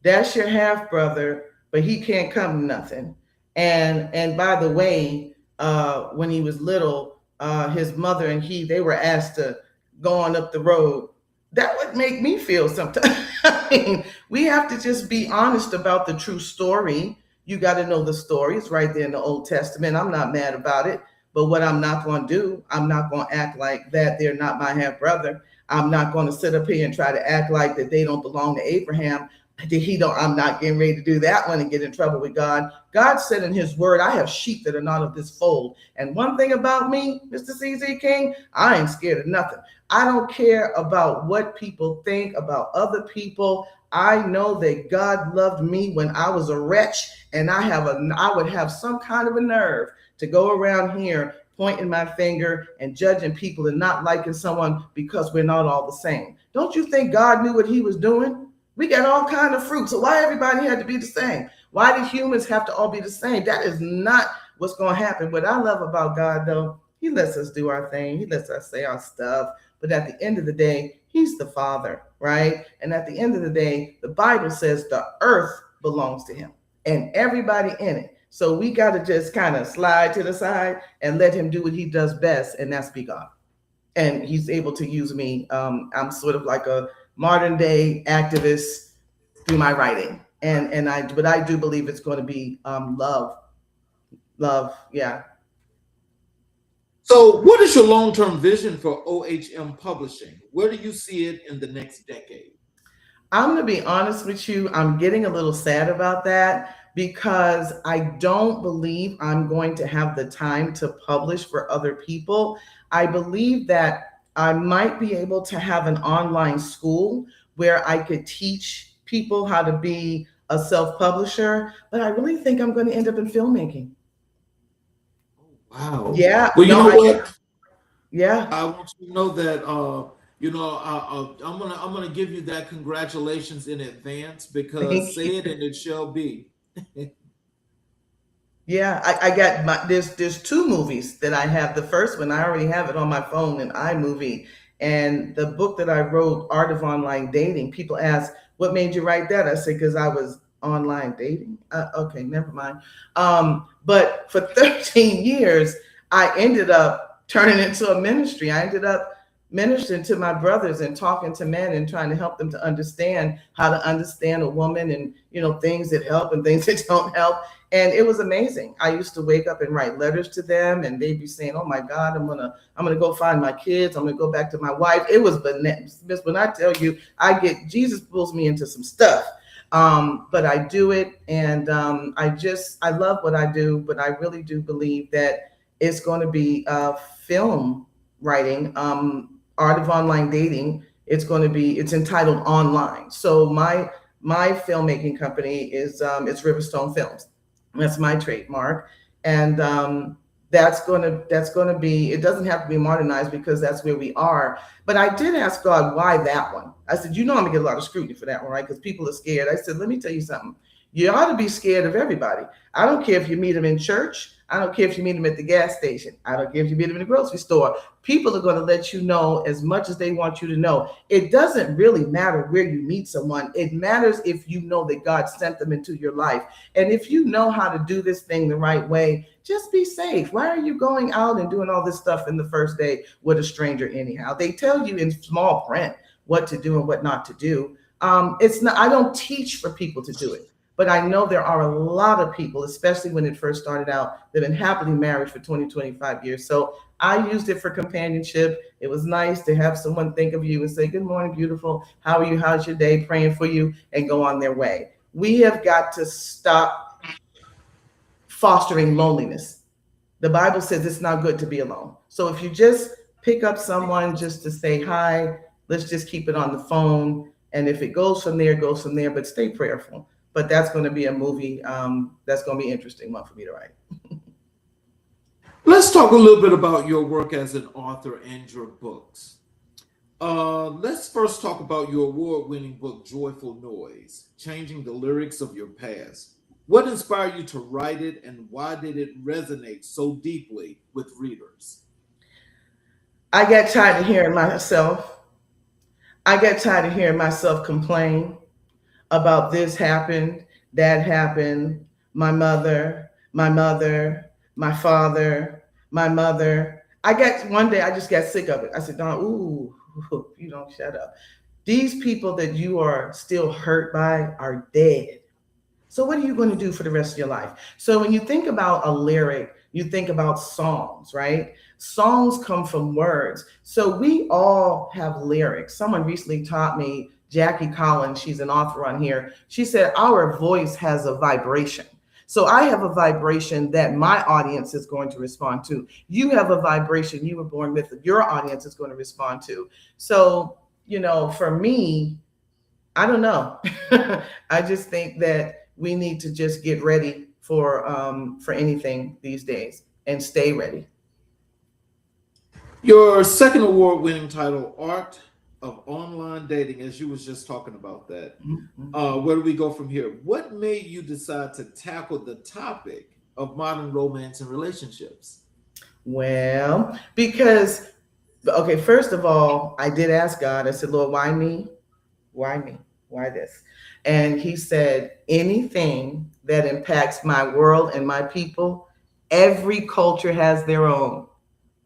that's your half brother, but he can't come to nothing. And by the way, when he was little, his mother and they were asked to go on up the road. That would make me feel sometimes. I mean, we have to just be honest about the true story. You got to know the story. It's right there in the Old Testament. I'm not mad about it. But what I'm not going to do, I'm not going to act like that they're not my half brother. I'm not going to sit up here and try to act like that they don't belong to Abraham. I'm not getting ready to do that one and get in trouble with God. God said in his word, I have sheep that are not of this fold. And one thing about me, Mr. CZ King, I ain't scared of nothing. I don't care about what people think about other people. I know that God loved me when I was a wretch, and I would have some kind of a nerve to go around here pointing my finger and judging people and not liking someone because we're not all the same. Don't you think God knew what he was doing? We got all kinds of fruit. So why everybody had to be the same? Why did humans have to all be the same? That is not what's going to happen. What I love about God, though, he lets us do our thing. He lets us say our stuff. But at the end of the day, he's the Father, right? And at the end of the day, the Bible says the earth belongs to him and everybody in it. So we got to just kind of slide to the side and let him do what he does best, and that's be God. And he's able to use me. I'm sort of like a modern day activist through my writing. But I do believe it's going to be love. Yeah. So what is your long-term vision for OHM Publishing? Where do you see it in the next decade? I'm going to be honest with you. I'm getting a little sad about that because I don't believe I'm going to have the time to publish for other people. I believe that I might be able to have an online school where I could teach people how to be a self-publisher, but I really think I'm going to end up in filmmaking. Wow. Yeah. Well, you know what? Yeah. I want you to know that I'm gonna give you that congratulations in advance, because say it and it shall be. Yeah, I got there's two movies that I have. The first one, I already have it on my phone in iMovie. And the book that I wrote, Art of Online Dating, people ask, what made you write that? I said, because I was online dating. Okay, never mind. But for 13 years, I ended up turning into a ministry. I ended up ministering to my brothers and talking to men and trying to help them to understand how to understand a woman, and things that help and things that don't help. And it was amazing. I used to wake up and write letters to them, and they'd be saying, oh my God, I'm gonna go find my kids, I'm gonna go back to my wife. It was bananas. When I tell you, Jesus pulls me into some stuff. But I do it, and I love what I do, but I really do believe that it's going to be film writing, Art of Online Dating. It's entitled Online. So my filmmaking company is it's Riverstone Films. That's my trademark, and that's going to be. It doesn't have to be modernized because that's where we are. But I did ask God, why that one? I said, I'm gonna get a lot of scrutiny for that one, right? Because people are scared. I said, let me tell you something. You ought to be scared of everybody. I don't care if you meet them in church. I don't care if you meet them at the gas station. I don't care if you meet them in the grocery store. People are going to let you know as much as they want you to know. It doesn't really matter where you meet someone. It matters if you know that God sent them into your life. And if you know how to do this thing the right way, just be safe. Why are you going out and doing all this stuff in the first day with a stranger anyhow? They tell you in small print what to do and what not to do. I don't teach for people to do it. But I know there are a lot of people, especially when it first started out, that have been happily married for 20, 25 years. So I used it for companionship. It was nice to have someone think of you and say, good morning, beautiful. How are you? How's your day? Praying for you, and go on their way. We have got to stop fostering loneliness. The Bible says it's not good to be alone. So if you just pick up someone just to say hi, let's just keep it on the phone. And if it goes from there, it goes from there, but stay prayerful. But that's going to be a movie that's going to be an interesting one for me to write. Let's talk a little bit about your work as an author and your books. Let's first talk about your award-winning book, Joyful Noise, Changing the Lyrics of Your Past. What inspired you to write it, and why did it resonate so deeply with readers? I got tired of hearing myself. I got tired of hearing myself complain about this happened, that happened, my mother, my father, my mother. One day I just got sick of it. I said, Don, ooh, you don't shut up. These people that you are still hurt by are dead. So what are you going to do for the rest of your life? So when you think about a lyric, you think about songs, right? Songs come from words. So we all have lyrics. Someone recently taught me, Jackie Collins, she's an author on here. She said, our voice has a vibration. So I have a vibration that my audience is going to respond to. You have a vibration you were born with that your audience is going to respond to. So, for me, I don't know. I just think that we need to just get ready for anything these days and stay ready. Your second award-winning title, Art of Online Dating, as you was just talking about that. Where do we go from here? What made you decide to tackle the topic of modern romance and relationships? Well, because, okay, first of all, I did ask God. I said, Lord, why me? Why me? Why this? And he said, anything that impacts my world and my people, every culture has their own.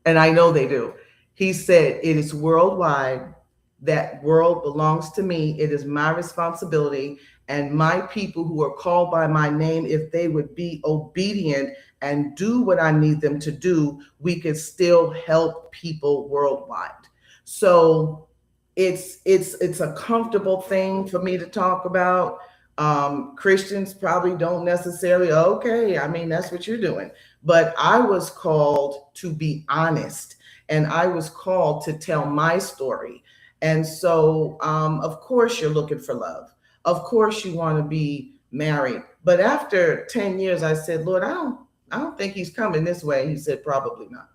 And I know they do. He said, it is worldwide. That world belongs to me. It is my responsibility. And my people who are called by my name, if they would be obedient and do what I need them to do, we could still help people worldwide. So it's a comfortable thing for me to talk about. Christians probably don't necessarily, okay, I mean, that's what you're doing. But I was called to be honest, and I was called to tell my story. And so, of course, you're looking for love. Of course, you want to be married. But after 10 years, I said, Lord, I don't think he's coming this way. He said, probably not.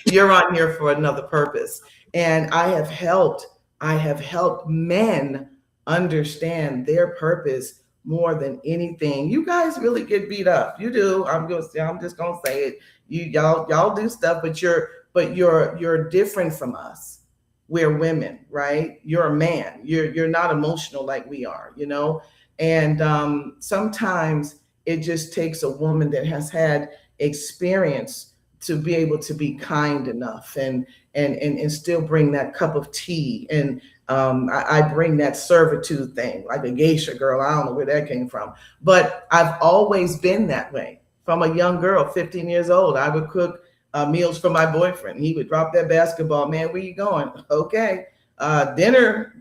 You're on here for another purpose. And I have helped men understand their purpose more than anything. You guys really get beat up. You do. I'm just gonna say it. Y'all do stuff, but you're different from us. We're women, right? You're a man. You're not emotional like we are, And sometimes it just takes a woman that has had experience to be able to be kind enough and still bring that cup of tea. And I bring that servitude thing, like a geisha girl. I don't know where that came from, but I've always been that way. From a young girl, 15 years old, I would cook meals for my boyfriend. He would drop that basketball. Man, where you going? Okay, dinner.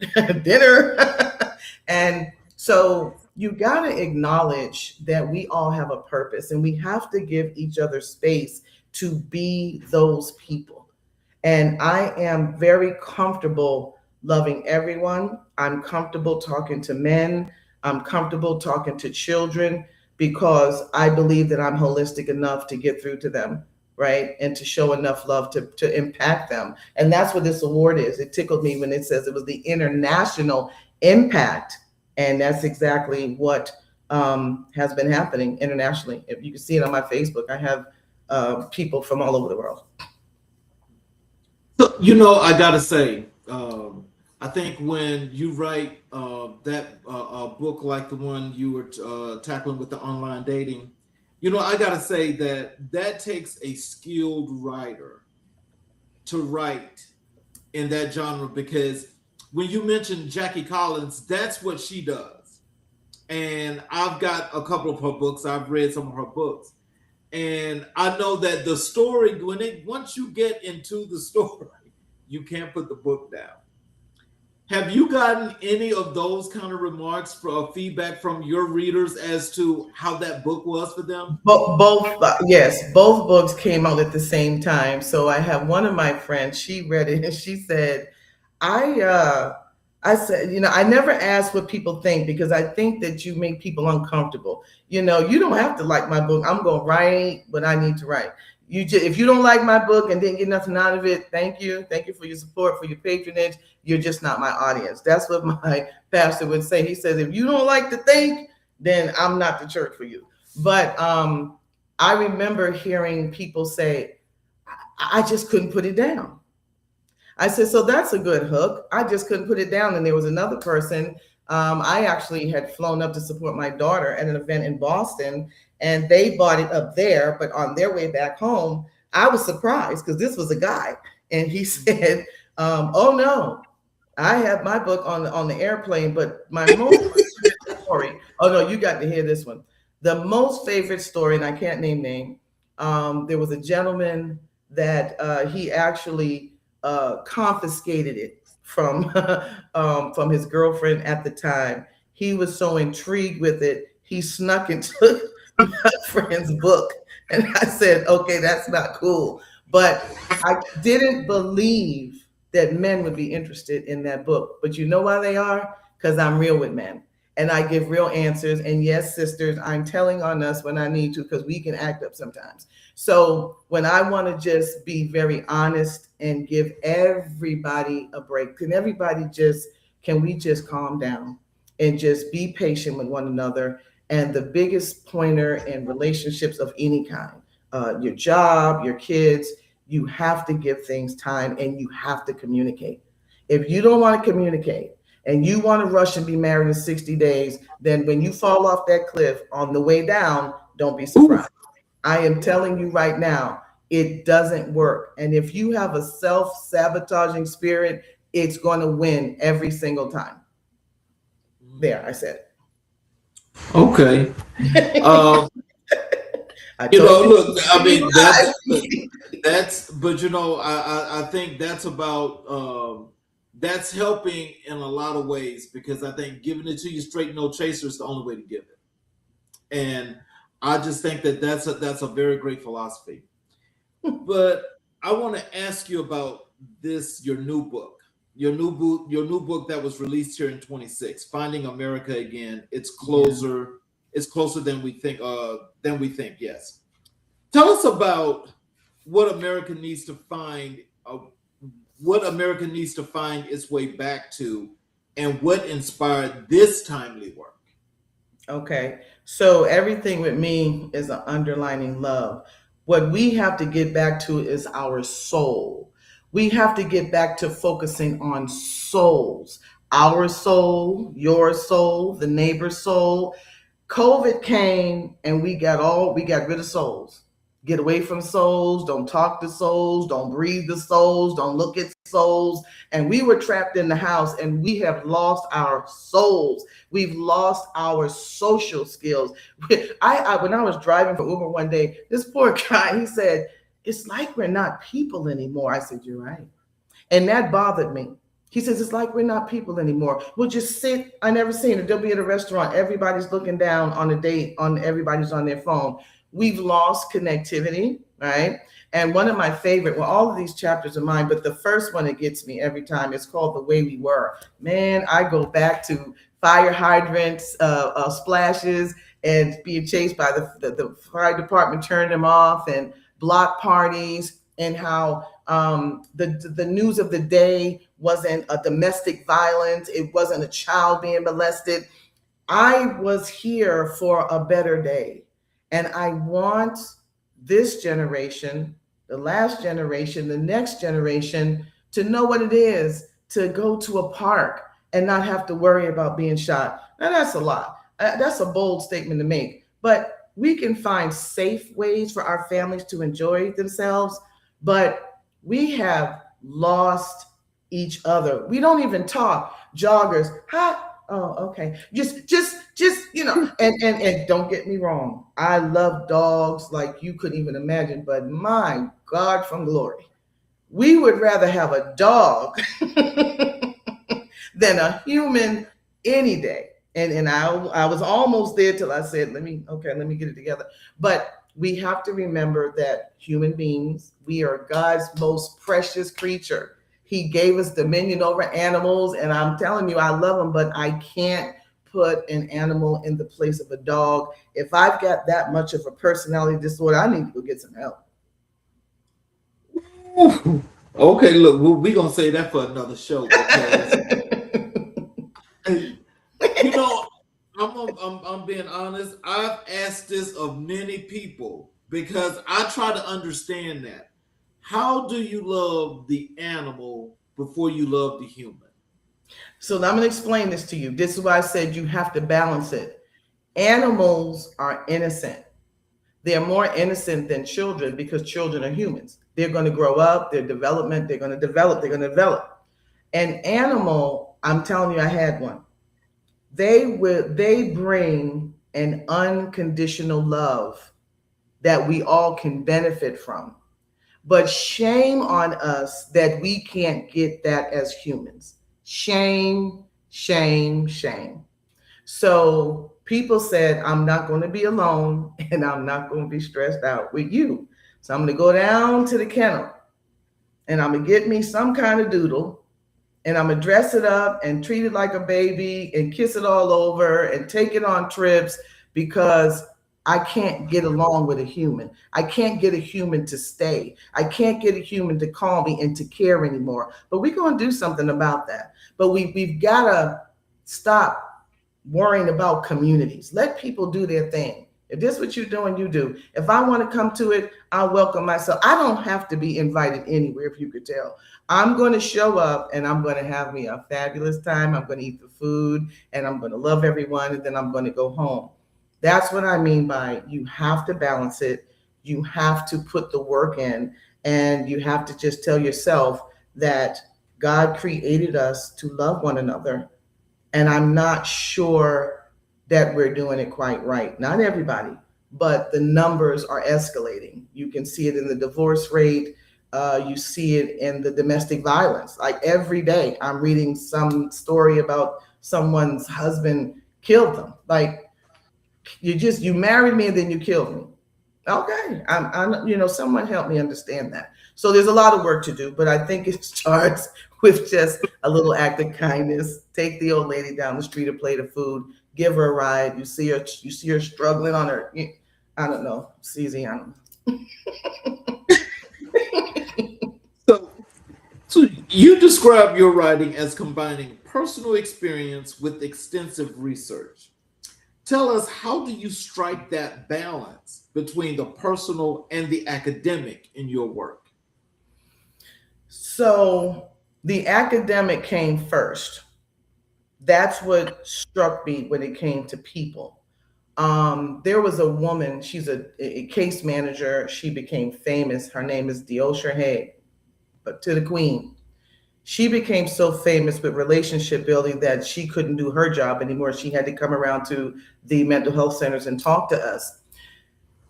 And so you got to acknowledge that we all have a purpose, and we have to give each other space to be those people. And I am very comfortable loving everyone. I'm comfortable talking to men. I'm comfortable talking to children because I believe that I'm holistic enough to get through to them, right? And to show enough love to impact them. And that's what this award is. It tickled me when it says it was the international impact. And that's exactly what has been happening internationally. If you can see it on my Facebook, I have people from all over the world. So, I gotta say, I think when you write that book like the one you were tackling with the online dating, I gotta say that takes a skilled writer to write in that genre, because when you mentioned Jackie Collins, that's what she does. and I've got a couple of her books. I've read some of her books, and I know that the story, once you get into the story, you can't put the book down. Have you gotten any of those kind of remarks for feedback from your readers as to how that book was for them? Both, yes, both books came out at the same time. So I have one of my friends, she read it and she said, I I said, I never ask what people think because I think that you make people uncomfortable. You don't have to like my book. I'm going to write what I need to write. If you don't like my book and didn't get nothing out of it, thank you. Thank you for your support, for your patronage. You're just not my audience. That's what my pastor would say. He says, if you don't like to think, then I'm not the church for you. But I remember hearing people say, I just couldn't put it down. I said, so that's a good hook. I just couldn't put it down. And there was another person. I actually had flown up to support my daughter at an event in Boston, and they bought it up there. But on their way back home, I was surprised because this was a guy. And he said, oh, no, I have my book on the airplane. But my most favorite story. Oh, no, you got to hear this one. The most favorite story, and I can't name, there was a gentleman that he actually confiscated it from his girlfriend at the time. He was so intrigued with it, he snuck and took my friend's book. And I said, okay, that's not cool. But I didn't believe that men would be interested in that book. But you know why they are? Because I'm real with men. And I give real answers. And yes, sisters, I'm telling on us when I need to, because we can act up sometimes. So when I want to just be very honest and give everybody a break, can we just calm down and just be patient with one another? And the biggest pointer in relationships of any kind, your job, your kids, you have to give things time and you have to communicate. If you don't want to communicate, and you want to rush and be married in 60 days, then when you fall off that cliff on the way down, don't be surprised. I am telling you right now, it doesn't work. And if you have a self-sabotaging spirit, it's going to win every single time. There, I said it. Okay. Look, I mean, I think that's about, that's helping in a lot of ways, because I think giving it to you straight, no chaser, is the only way to give it. And I just think that's a very great philosophy. But I want to ask you about your new book that was released here in 26, Finding America Again. It's closer. Yeah. It's closer than we think. Yes. Tell us about what America needs to find. What America needs to find its way back to, and what inspired this timely work. Okay, so everything with me is an underlining love. What we have to get back to is our soul. We have to get back to focusing on souls. Our soul, your soul, the neighbor's soul. COVID came and we got rid of souls. Get away from souls, don't talk to souls, don't breathe the souls, don't look at souls. And we were trapped in the house and we have lost our souls. We've lost our social skills. When I was driving for Uber one day, this poor guy, he said, it's like we're not people anymore. I said, you're right. And that bothered me. He says, it's like we're not people anymore. We'll just sit. I never seen it. They'll be at a restaurant. Everybody's looking down on a date, everybody's on their phone. We've lost connectivity, right? And one of my favorite, all of these chapters are mine, but the first one that gets me every time is called The Way We Were. Man, I go back to fire hydrants, splashes, and being chased by the fire department, turning them off, and block parties, and how the news of the day wasn't a domestic violence. It wasn't a child being molested. I was here for a better day. And I want this generation, the last generation, the next generation to know what it is to go to a park and not have to worry about being shot. Now, that's a lot. That's a bold statement to make. But we can find safe ways for our families to enjoy themselves. But we have lost each other. We don't even talk. Joggers. Hi. Oh, okay. Just Just, and don't get me wrong. I love dogs like you couldn't even imagine, but my God from glory, we would rather have a dog than a human any day. And I was almost there till I said, let me get it together. But we have to remember that human beings, we are God's most precious creature. He gave us dominion over animals, and I'm telling you, I love them, but I can't put an animal in the place of a dog. If I've got that much of a personality disorder, I need to go get some help. Ooh. Okay, look, we're gonna say that for another show because I'm being honest. I've asked this of many people because I try to understand that. How do you love the animal before you love the human? So I'm going to explain this to you. This is why I said you have to balance it. Animals are innocent. They're more innocent than children because children are humans. They're going to grow up, their development, they're going to develop. An animal, I'm telling you, I had one. They bring an unconditional love that we all can benefit from. But shame on us that we can't get that as humans. Shame, shame, shame. So people said, I'm not going to be alone and I'm not going to be stressed out with you. So I'm going to go down to the kennel and I'm going to get me some kind of doodle and I'm going to dress it up and treat it like a baby and kiss it all over and take it on trips because I can't get along with a human. I can't get a human to stay. I can't get a human to call me and to care anymore. But we're going to do something about that. But we've got to stop worrying about communities. Let people do their thing. If this is what you're doing, you do. If I want to come to it, I'll welcome myself. I don't have to be invited anywhere, if you could tell. I'm going to show up and I'm going to have me a fabulous time. I'm going to eat the food and I'm going to love everyone and then I'm going to go home. That's what I mean by you have to balance it. You have to put the work in and you have to just tell yourself that God created us to love one another. And I'm not sure that we're doing it quite right. Not everybody, but the numbers are escalating. You can see it in the divorce rate. You see it in the domestic violence. Like every day I'm reading some story about someone's husband killed them. Like, you married me and then you killed me. Okay, I'm someone help me understand that. So there's a lot of work to do, but I think it starts with just a little act of kindness. Take the old lady down the street a plate of food, give her a ride. You see her struggling on her, I don't know, CZ, I don't know. So you describe your writing as combining personal experience with extensive research. Tell us, how do you strike that balance between the personal and the academic in your work? So the academic came first. That's what struck me when it came to people. There was a woman, she's a case manager. She became famous. Her name is Deosha Hay, but to the queen. She became so famous with relationship building that she couldn't do her job anymore. She had to come around to the mental health centers and talk to us.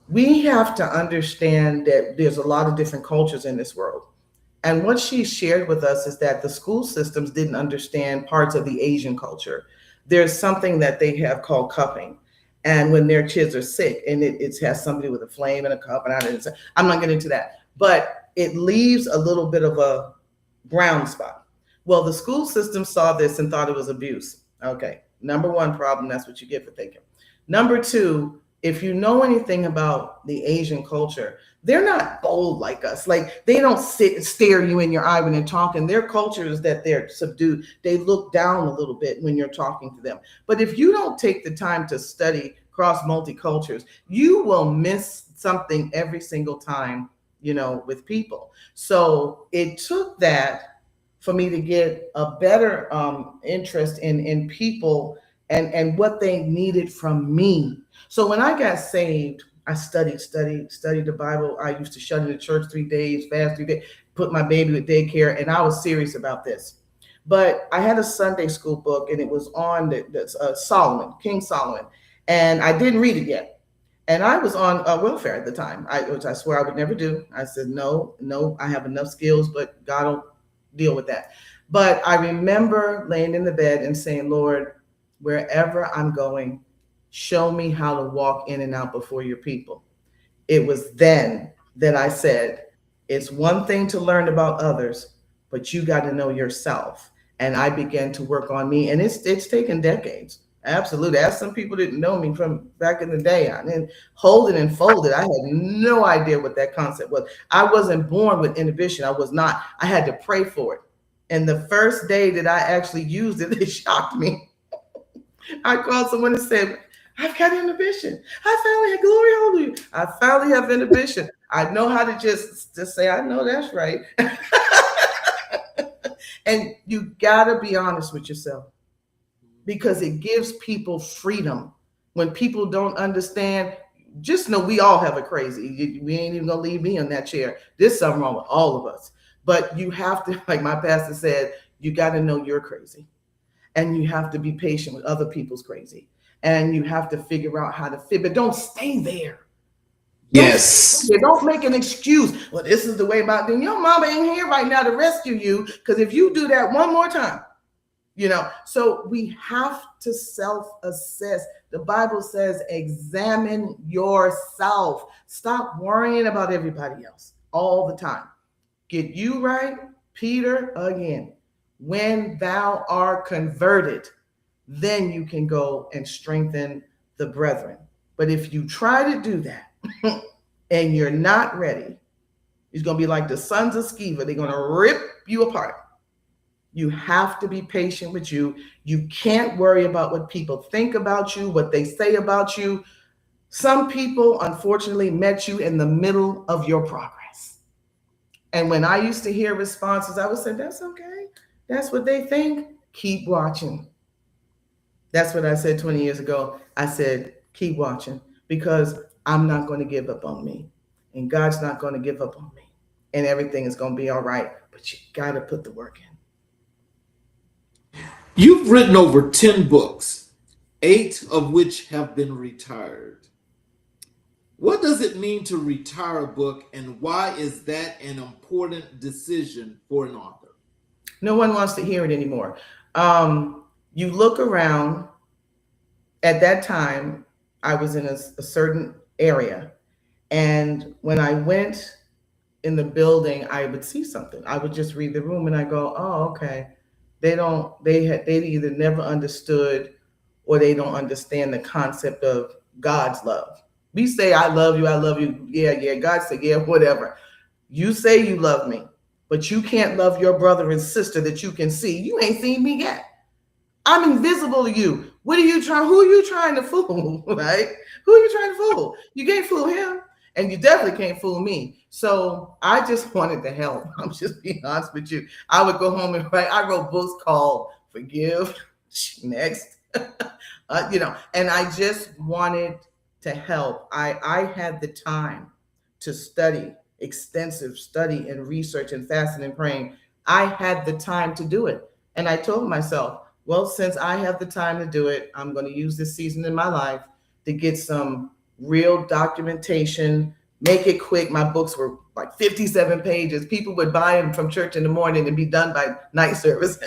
We have to understand that there's a lot of different cultures in this world. And what she shared with us is that the school systems didn't understand parts of the Asian culture. There's something that they have called cupping. And when their kids are sick and it has somebody with a flame and a cup, and I'm not getting into that, but it leaves a little bit of a brown spot. Well, the school system saw this and thought it was abuse. Okay, number one problem, that's what you get for thinking. Number two, if you know anything about the Asian culture, they're not bold like us. Like, they don't sit and stare you in your eye when they're talking. Their culture is that they're subdued. They look down a little bit when you're talking to them. But if you don't take the time to study cross multicultures, you will miss something every single time, with people. So it took that for me to get a better interest in people and what they needed from me. So when I got saved, I studied the Bible. I used to shut in the church 3 days, fast 3 days, put my baby with daycare, and I was serious about this. But I had a Sunday school book, and it was on Solomon, King Solomon, and I didn't read it yet. And I was on welfare at the time, which I swear I would never do. I said, no, I have enough skills, but God will deal with that. But I remember laying in the bed and saying, Lord, wherever I'm going, show me how to walk in and out before your people. It was then that I said, it's one thing to learn about others, but you got to know yourself. And I began to work on me, and it's taken decades. Absolutely. As some people didn't know me from back in the day, I didn't hold it and fold it. I had no idea what that concept was. I wasn't born with inhibition. I was not. I had to pray for it. And the first day that I actually used it, it shocked me. I called someone and said, I've got inhibition. I finally had glory, hallelujah. I finally have inhibition. I know how to just say, I know that's right. And you gotta be honest with yourself, because it gives people freedom. When people don't understand, just know we all have a crazy. We ain't even gonna leave me in that chair. There's something wrong with all of us. But you have to, like my pastor said, you gotta know you're crazy. And you have to be patient with other people's crazy. And you have to figure out how to fit, but don't stay there. Yes. Don't make an excuse. Well, this is the way about them. Your mama ain't here right now to rescue you, because if you do that one more time, so we have to self-assess. The Bible says, examine yourself. Stop worrying about everybody else all the time. Get you right. Peter, again, when thou art converted, then you can go and strengthen the brethren. But if you try to do that and you're not ready, it's going to be like the sons of Sceva. They're going to rip you apart. You have to be patient with you. You can't worry about what people think about you, what they say about you. Some people, unfortunately, met you in the middle of your progress. And when I used to hear responses, I would say, that's okay. That's what they think. Keep watching. That's what I said 20 years ago. I said, keep watching, because I'm not going to give up on me. And God's not going to give up on me. And everything is going to be all right. But you got to put the work in. You've written over 10 books, 8 of which have been retired. What does it mean to retire a book, and why is that an important decision for an author? No one wants to hear it anymore. You look around. At that time, I was in a certain area. And when I went in the building, I would see something. I would just read the room and I go, oh, okay. They either never understood, or they don't understand the concept of God's love. We say, I love you. Yeah. God said, yeah, whatever. You say you love me, but you can't love your brother and sister that you can see. You ain't seen me yet. I'm invisible to you. Who are you trying to fool, right? Who are you trying to fool? You can't fool him, and you definitely can't fool me. So I just wanted to help. I'm just being honest with you. I would go home and write. I wrote books called Forgive, Next, and I just wanted to help. I had the time to study, extensive study and research and fasting and praying. I had the time to do it. And I told myself, well, since I have the time to do it, I'm going to use this season in my life to get some real documentation, make it quick. My books were like 57 pages. People would buy them from church in the morning and be done by night service.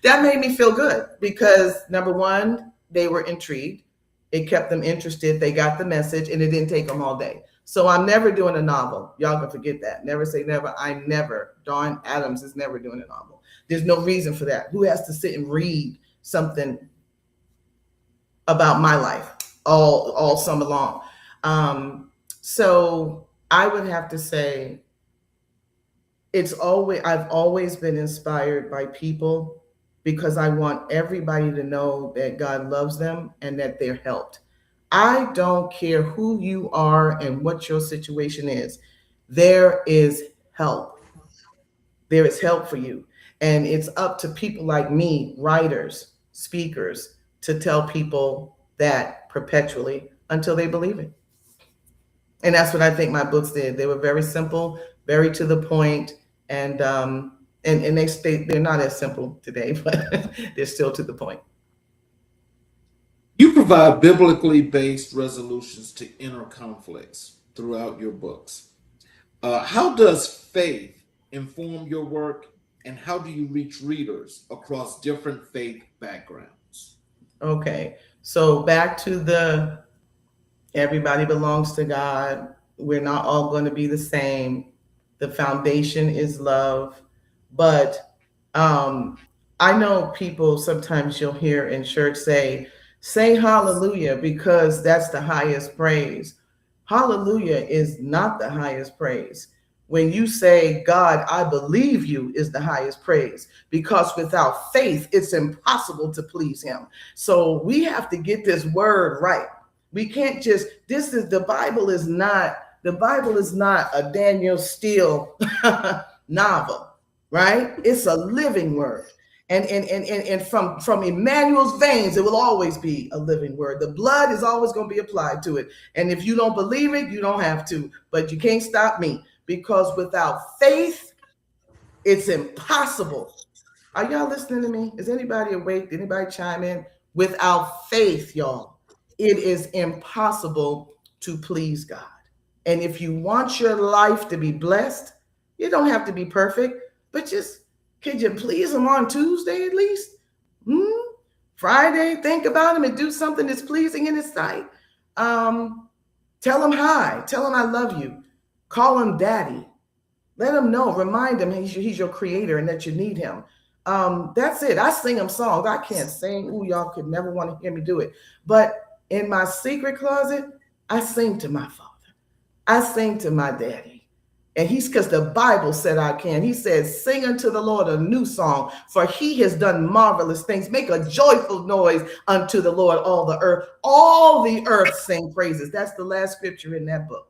That made me feel good, because number one, they were intrigued. It kept them interested. They got the message, and it didn't take them all day. So I'm never doing a novel. Y'all can forget that. Never say never. Dawn Adams is never doing a novel. There's no reason for that. Who has to sit and read something about my life all summer long? So I would have to say I've always been inspired by people, because I want everybody to know that God loves them and that they're helped. I don't care who you are and what your situation is. There is help. There is help for you. And it's up to people like me, writers, speakers, to tell people that perpetually until they believe it. And that's what I think my books did. They were very simple, very to the point, and And they're not as simple today, but they're still to the point. You provide biblically based resolutions to inner conflicts throughout your books. How does faith inform your work, and how do you reach readers across different faith backgrounds? Okay, so back to the everybody belongs to God. We're not all going to be the same. The foundation is love. But I know people sometimes you'll hear in church say hallelujah because that's the highest praise. Hallelujah is not the highest praise. When you say, God, I believe you, is the highest praise, because without faith, it's impossible to please him. So we have to get this word right. We can't just, the Bible is not a Daniel Steele novel, right? It's a living word. And from Emmanuel's veins, it will always be a living word. The blood is always going to be applied to it. And if you don't believe it, you don't have to. But you can't stop me, because without faith, it's impossible. Are y'all listening to me? Is anybody awake? Did anybody chime in? Without faith, y'all, it is impossible to please God. And if you want your life to be blessed, you don't have to be perfect, but just, could you please him on Tuesday at least? Friday, think about him and do something that's pleasing in his sight. Tell him hi. Tell him I love you. Call him daddy. Let him know. Remind him he's your creator and that you need him. That's it. I sing him songs. I can't sing. Ooh, y'all could never want to hear me do it. But in my secret closet, I sing to my Father. I sing to my daddy. And because the Bible said I can. He says, sing unto the Lord a new song, for he has done marvelous things. Make a joyful noise unto the Lord, all the earth. All the earth sing praises. That's the last scripture in that book.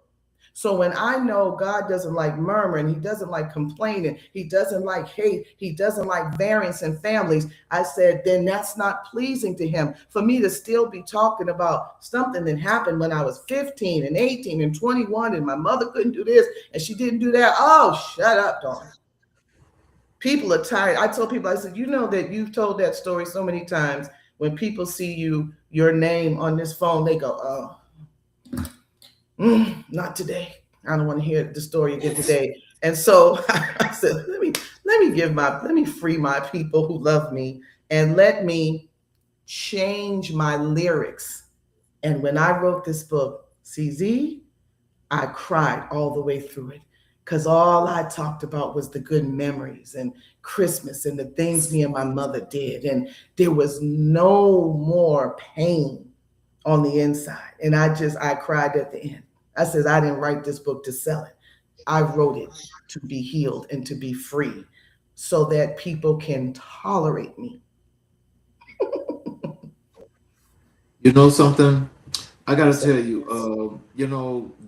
So when I know God doesn't like murmuring, he doesn't like complaining, he doesn't like hate, he doesn't like variance in families, I said, then that's not pleasing to him. For me to still be talking about something that happened when I was 15 and 18 and 21 and my mother couldn't do this and she didn't do that. Oh, shut up, Dawn. People are tired. I told people, I said, you know that you've told that story so many times. When people see your name on this phone, they go, oh. Not today. I don't want to hear the story again today. And so I said, let me free my people who love me, and let me change my lyrics. And when I wrote this book, CZ, I cried all the way through it, because all I talked about was the good memories and Christmas and the things me and my mother did. And there was no more pain on the inside. And I cried at the end. I said, I didn't write this book to sell it. I wrote it to be healed and to be free so that people can tolerate me. You know something? I got to tell you,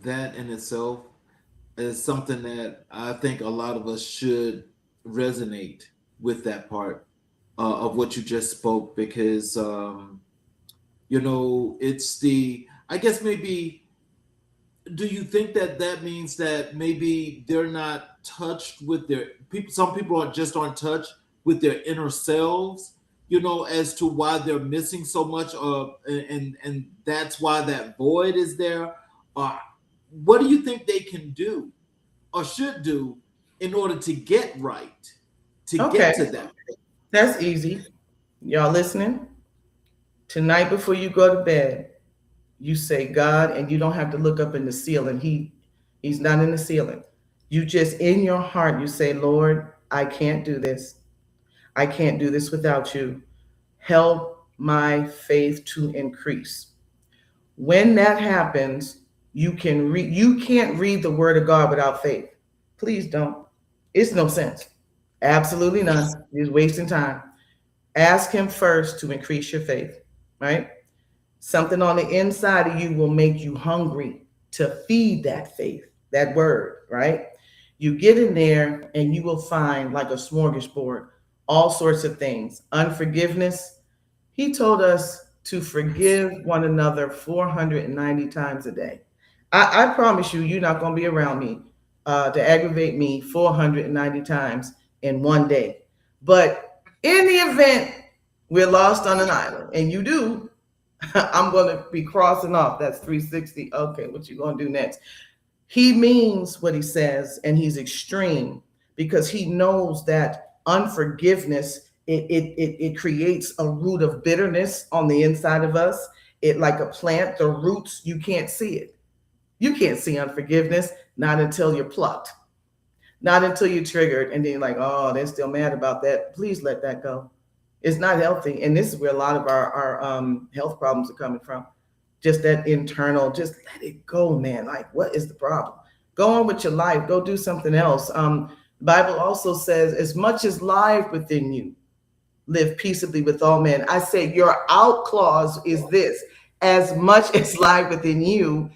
that in itself is something that I think a lot of us should resonate with, that part of what you just spoke, because, it's I guess maybe, do you think that means that maybe they're not touched with some people aren't touched with their inner selves, as to why they're missing so much, and that's why that void is there? What do you think they can do or should do in order to get right, get to that? That's easy. Y'all listening? Tonight before you go to bed, you say God, and you don't have to look up in the ceiling. He's not in the ceiling. You just, in your heart, you say, Lord, I can't do this. I can't do this without you. Help my faith to increase. When that happens, you can't read the word of God without faith. Please don't. It's no sense. Absolutely none. You're wasting time. Ask him first to increase your faith, right? Something on the inside of you will make you hungry to feed that faith, that word, right? You get in there and you will find, like a smorgasbord, all sorts of things. Unforgiveness. He told us to forgive one another 490 times a day. I promise you, you're not going to be around me to aggravate me 490 times in one day. But in the event we're lost on an island, and you do, I'm going to be crossing off. That's 360. Okay, what you going to do next? He means what he says, and he's extreme because he knows that unforgiveness, it creates a root of bitterness on the inside of us. It, like a plant, the roots, you can't see it. You can't see unforgiveness, not until you're plucked, not until you're triggered, and then you're like, oh, they're still mad about that. Please let that go. It's not healthy, and this is where a lot of our health problems are coming from. Just that internal, just let it go, man. Like, what is the problem? Go on with your life. Go do something else. The Bible also says, as much as life within you, live peaceably with all men. I say your out clause is this: as much as life within you.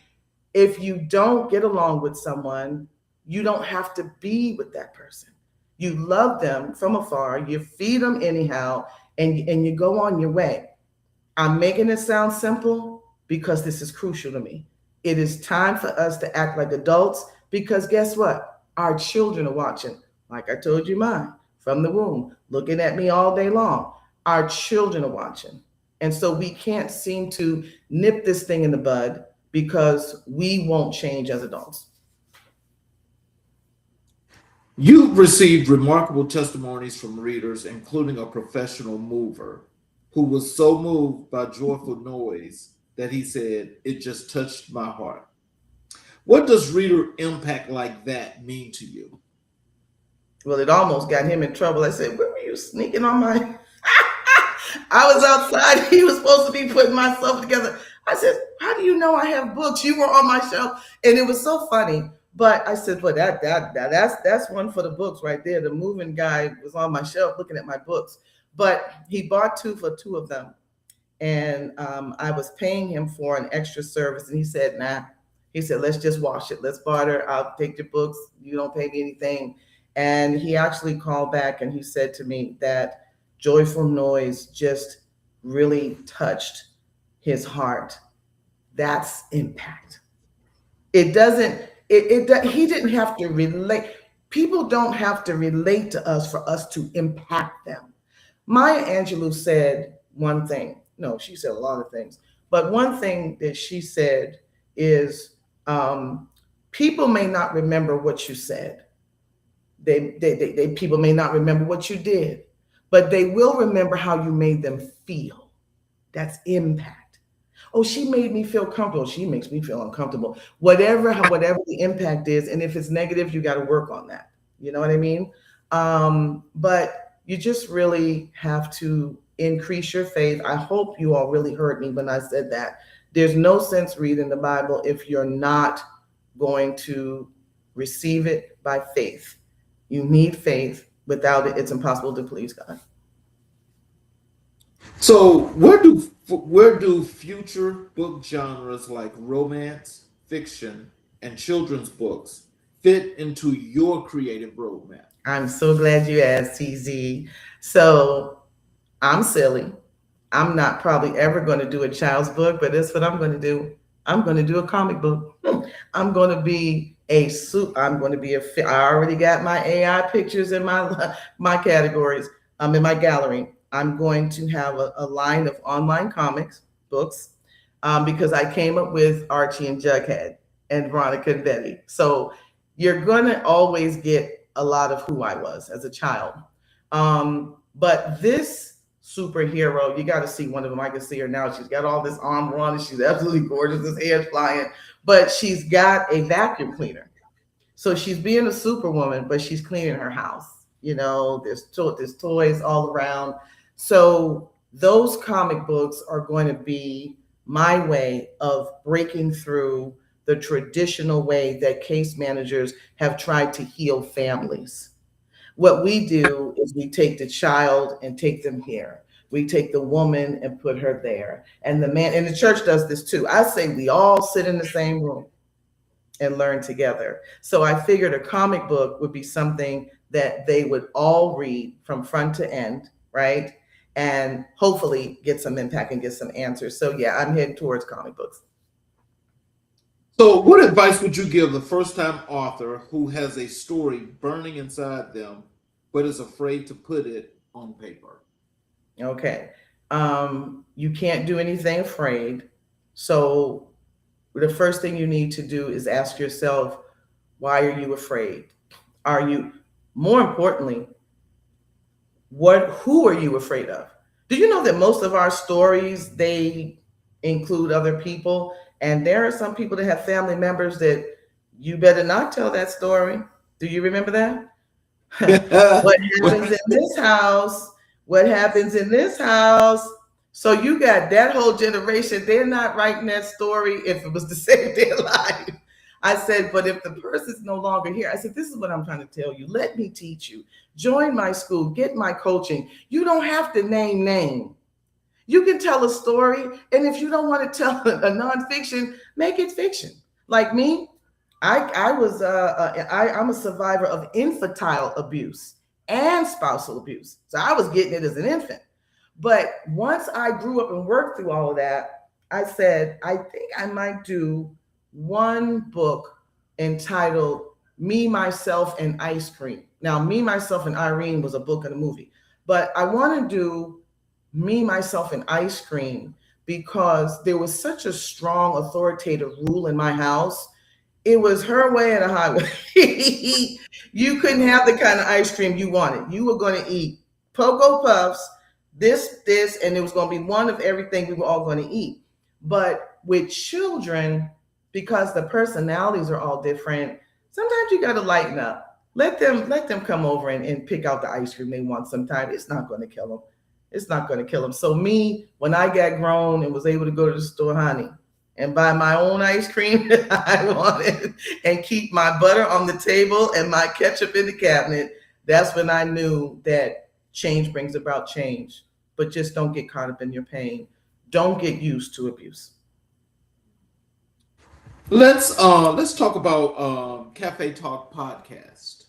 If you don't get along with someone, you don't have to be with that person. You love them from afar. You feed them anyhow, and you go on your way. I'm making it sound simple because this is crucial to me. It is time for us to act like adults because guess what? Our children are watching. Like I told you, mine from the womb, looking at me all day long. Our children are watching. And so we can't seem to nip this thing in the bud because we won't change as adults. You received remarkable testimonies from readers, including a professional mover who was so moved by Joyful Noise that he said, it just touched my heart. What does reader impact like that mean to you? Well, it almost got him in trouble. I said, where were you sneaking on my... I was outside. He was supposed to be putting myself together. I said, how do you know I have books? You were on my shelf. And it was so funny. But I said, well, that's one for the books right there. The moving guy was on my shelf looking at my books. But he bought two for two of them. And I was paying him for an extra service. And he said, nah. He said, let's just wash it. Let's barter. I'll take your books. You don't pay me anything. And he actually called back and he said to me that Joyful Noise just really touched his heart. That's impact. It doesn't, he didn't have to relate. People don't have to relate to us for us to impact them. Maya Angelou said one thing. No, she said a lot of things. But one thing that she said is people may not remember what you said. People may not remember what you did, but they will remember how you made them feel. That's impact. Oh, she made me feel comfortable. She makes me feel uncomfortable. Whatever the impact is, and if it's negative, you got to work on that. You know what I mean? But you just really have to increase your faith. I hope you all really heard me when I said that. There's no sense reading the Bible if you're not going to receive it by faith. You need faith. Without it, it's impossible to please God. So where do future book genres like romance, fiction, and children's books fit into your creative roadmap? I'm so glad you asked, TZ. So I'm silly. I'm not probably ever going to do a child's book, but that's what I'm going to do. I'm going to do a comic book. I'm going to be I already got my AI pictures in my categories. I'm in my gallery. I'm going to have a line of online comics books because I came up with Archie and Jughead and Veronica and Betty. So you're going to always get a lot of who I was as a child. But this superhero, you got to see one of them. I can see her now. She's got all this armor on and she's absolutely gorgeous. This hair's flying, but she's got a vacuum cleaner. So she's being a superwoman, but she's cleaning her house. You know, there's toys all around. So those comic books are going to be my way of breaking through the traditional way that case managers have tried to heal families. What we do is we take the child and take them here. We take the woman and put her there. And the man, and the church does this too. I say we all sit in the same room and learn together. So I figured a comic book would be something that they would all read from front to end, right? And hopefully get some impact and get some answers. So yeah, I'm heading towards comic books. So what advice would you give the first-time author who has a story burning inside them but is afraid to put it on paper? Okay. You can't do anything afraid. So the first thing you need to do is ask yourself, why are you afraid? Are you, more importantly, who are you afraid of? Do you know that most of our stories, they include other people? And there are some people that have family members that you better not tell that story. Do you remember that? What happens in this house? What happens in this house? So you got that whole generation, they're not writing that story if it was to save their life. I said, but if the person's no longer here, I said, this is what I'm trying to tell you. Let me teach you. Join my school, get my coaching. You don't have to name. You can tell a story. And if you don't want to tell a nonfiction, make it fiction. Like me, I'm a survivor of infantile abuse and spousal abuse. So I was getting it as an infant. But once I grew up and worked through all of that, I said, I think I might do one book entitled Me, Myself, and Ice Cream. Now, Me, Myself, and Irene was a book and a movie, but I want to do Me, Myself, and Ice Cream because there was such a strong authoritative rule in my house. It was her way and a highway. You couldn't have the kind of ice cream you wanted. You were going to eat Pogo Puffs, this, and it was going to be one of everything we were all going to eat. But with children, because the personalities are all different, sometimes you got to lighten up. Let them come over and pick out the ice cream they want sometimes. It's not going to kill them. It's not going to kill them. So me, when I got grown and was able to go to the store, honey, and buy my own ice cream that I wanted and keep my butter on the table and my ketchup in the cabinet, that's when I knew that change brings about change. But just don't get caught up in your pain. Don't get used to abuse. Let's talk about Cafe Talk podcast.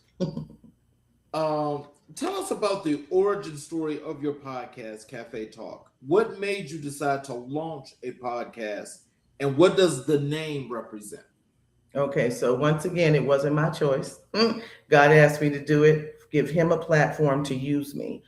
Tell us about the origin story of your podcast, Cafe Talk. What made you decide to launch a podcast, and what does the name represent? Okay, so once again, it wasn't my choice. God asked me to do it, give him a platform to use me.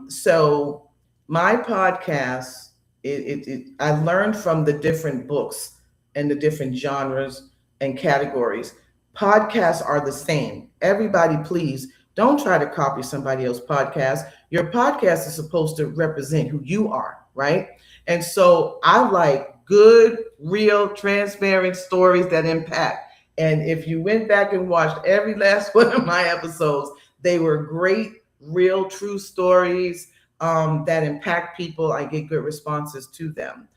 So my podcast, I learned from the different books and the different genres and categories. Podcasts are the same. Everybody, please don't try to copy somebody else's podcast. Your podcast is supposed to represent who you are, right? And so I like good, real, transparent stories that impact. And if you went back and watched every last one of my episodes, they were great, real, true stories that impact people. I get good responses to them.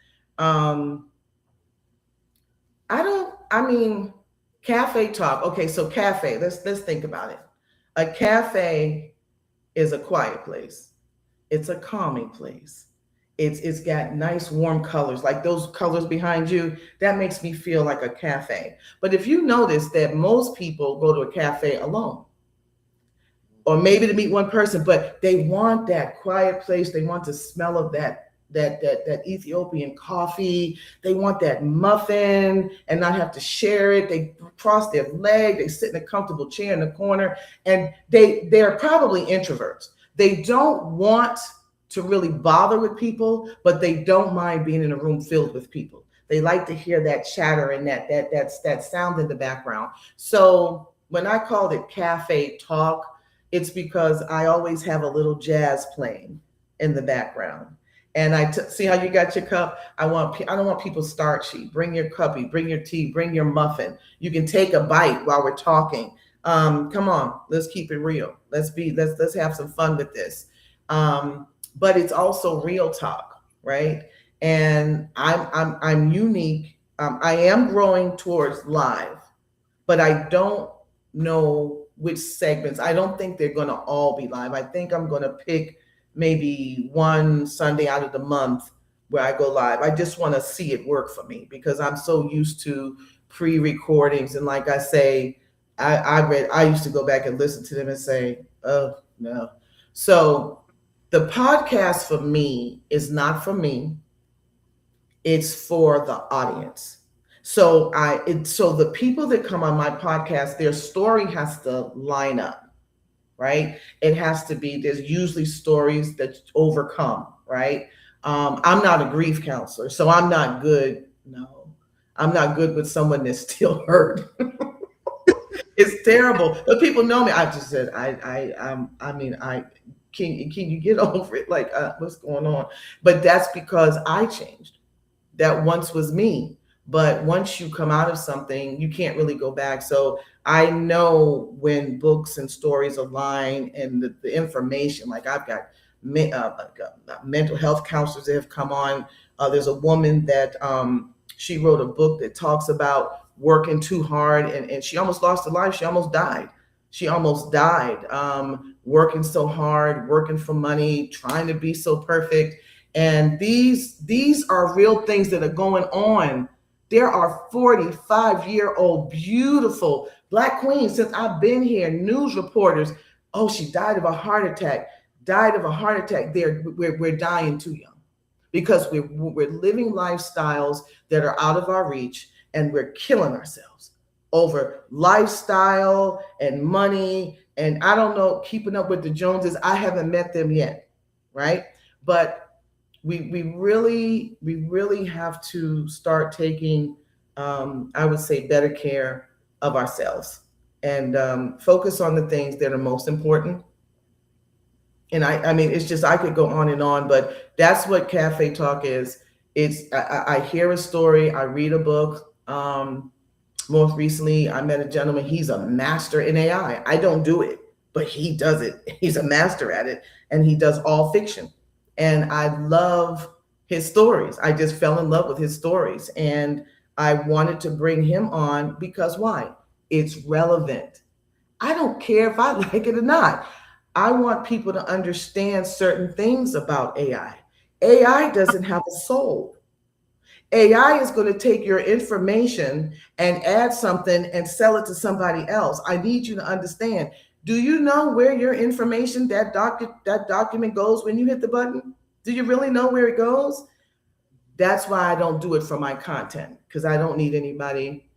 Cafe Talk. Okay, so cafe, let's think about it. A cafe is a quiet place. It's a calming place. It's got nice warm colors, like those colors behind you. That makes me feel like a cafe. But if you notice that most people go to a cafe alone, or maybe to meet one person, but they want that quiet place. They want the smell of that Ethiopian coffee. They want that muffin and not have to share it. They cross their leg. They sit in a comfortable chair in the corner, and they're probably introverts. They don't want to really bother with people, but they don't mind being in a room filled with people. They like to hear that chatter and that sound in the background. So when I called it Cafe Talk, it's because I always have a little jazz playing in the background. And see how you got your cup? I don't want people starchy. Bring your cuppy, bring your tea, bring your muffin. You can take a bite while we're talking. Come on, let's keep it real. Let's have some fun with this. But it's also real talk, right? And I'm unique. I am growing towards live, but I don't know which segments. I don't think they're going to all be live. I think I'm going to pick maybe one Sunday out of the month where I go live. I just want to see it work for me because I'm so used to pre-recordings. And like I say, I used to go back and listen to them and say, oh no. So the podcast for me is not for me. It's for the audience. So the people that come on my podcast, their story has to line up. right? It has to be, there's usually stories that overcome, right? I'm not a grief counselor, so I'm not good. No, I'm not good with someone that's still hurt. It's terrible. But people know me. I just said, I mean, can you get over it? Like, what's going on? But that's because I changed. That once was me. But once you come out of something, you can't really go back. So I know when books and stories align and the information, like I've got mental health counselors that have come on. There's a woman that she wrote a book that talks about working too hard, and she almost lost her life. She almost died. She almost died, working so hard, working for money, trying to be so perfect. And these are real things that are going on. There are 45-year-old beautiful Black queens since I've been here, news reporters. Oh, she died of a heart attack. Died of a heart attack. We're dying too young because we're living lifestyles that are out of our reach, and we're killing ourselves over lifestyle and money. And I don't know, keeping up with the Joneses. I haven't met them yet, right? But we really have to start taking, I would say, better care of ourselves and focus on the things that are most important. And I mean, it's just, I could go on, but that's what Cafe Talk is. It's, I hear a story, I read a book. Most recently, I met a gentleman. He's a master in AI. I don't do it, but he does it. He's a master at it, and he does all fiction. And I love his stories. I just fell in love with his stories, and I wanted to bring him on because why? It's relevant. I don't care if I like it or not. I want people to understand certain things about AI. AI doesn't have a soul. AI is going to take your information and add something and sell it to somebody else. I need you to understand. Do you know where your information, that document goes when you hit the button? Do you really know where it goes? That's why I don't do it for my content, because I don't need anybody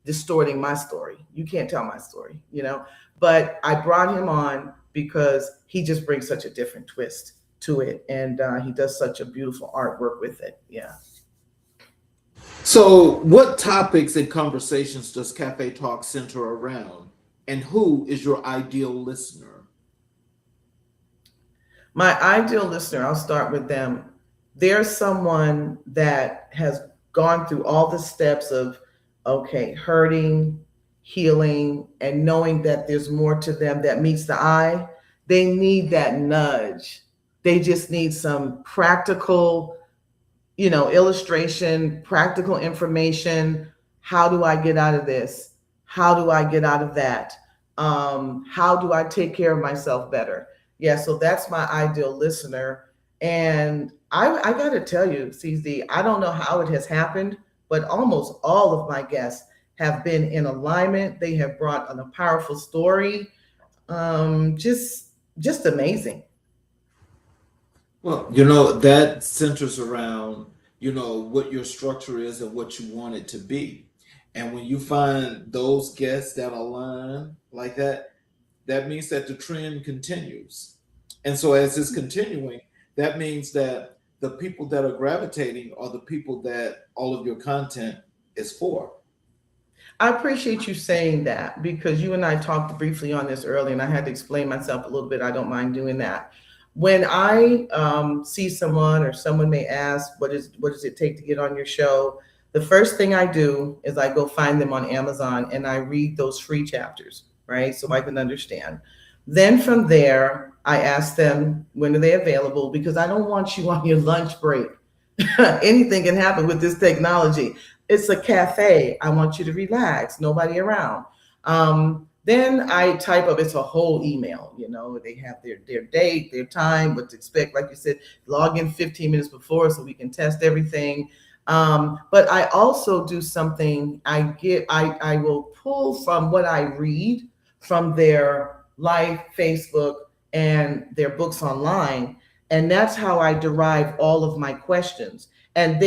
distorting my story. You can't tell my story, you know? But I brought him on because he just brings such a different twist to it. And he does such a beautiful artwork with it. Yeah. So, what topics and conversations does Cafe Talk center around, and who is your ideal listener? My ideal listener, I'll start with them. There's someone that has gone through all the steps of, okay, hurting, healing, and knowing that there's more to them that meets the eye. They need that nudge. They just need some practical, illustration, practical information. How do I get out of this? How do I get out of that? How do I take care of myself better? Yeah, so that's my ideal listener. And I got to tell you, CZ, I don't know how it has happened, but almost all of my guests have been in alignment. They have brought on a powerful story. Just amazing. Well, that centers around, what your structure is and what you want it to be. And when you find those guests that align like that, that means that the trend continues. And so as it's continuing, that means that the people that are gravitating are the people that all of your content is for. I appreciate you saying that, because you and I talked briefly on this earlier, and I had to explain myself a little bit. I don't mind doing that. When I see someone, or someone may ask, what does it take to get on your show? The first thing I do is I go find them on Amazon and I read those free chapters, right? So I can understand. Then from there, I ask them, when are they available? Because I don't want you on your lunch break. Anything can happen with this technology. It's a cafe. I want you to relax, nobody around. Then I type up, it's a whole email, they have their date, their time, what to expect. Like you said, log in 15 minutes before so we can test everything. But I also do something. I will pull from what I read from their live Facebook and their books online. And that's how I derive all of my questions. And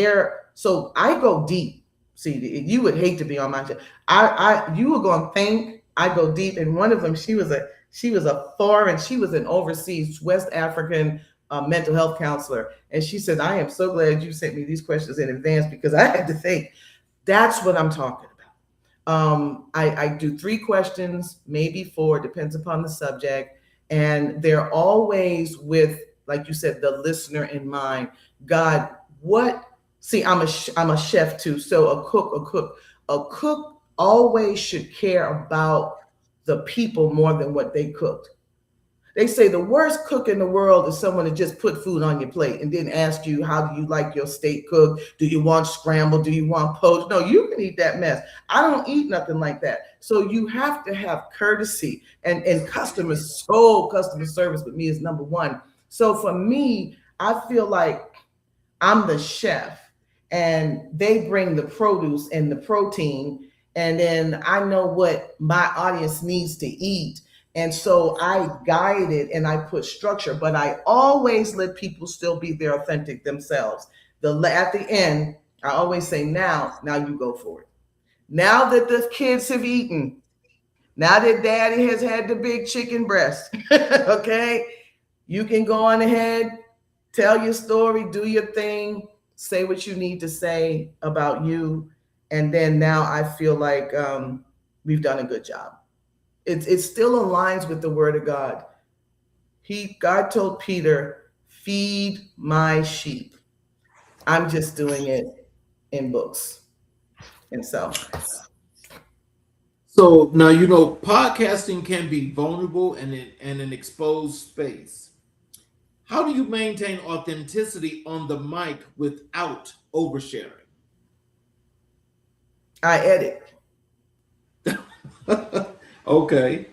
so I go deep. See, you would hate to be on my show. You were going to think I go deep. And one of them, she was She was she was an overseas West African mental health counselor. And she said, I am so glad you sent me these questions in advance because I had to think. That's what I'm talking about. I do 3 questions, maybe 4, depends upon the subject. And they're always with, like you said, the listener in mind. God, see, I'm a chef too. So a cook always should care about the people more than what they cooked. They say the worst cook in the world is someone that just put food on your plate and didn't ask you, how do you like your steak cooked? Do you want scrambled? Do you want poached? No, you can eat that mess. I don't eat nothing like that. So you have to have courtesy, and customer service with me is number 1. So for me, I feel like I'm the chef and they bring the produce and the protein, and then I know what my audience needs to eat. And so I guide it and I put structure, but I always let people still be their authentic themselves. At the end, I always say, now you go for it. Now that the kids have eaten, now that daddy has had the big chicken breast, okay, you can go on ahead, tell your story, do your thing, say what you need to say about you. And then now I feel like we've done a good job. It still aligns with the word of God. God told Peter, feed my sheep. I'm just doing it in books. And so now, podcasting can be vulnerable and an exposed space. How do you maintain authenticity on the mic without oversharing? I edit. Okay.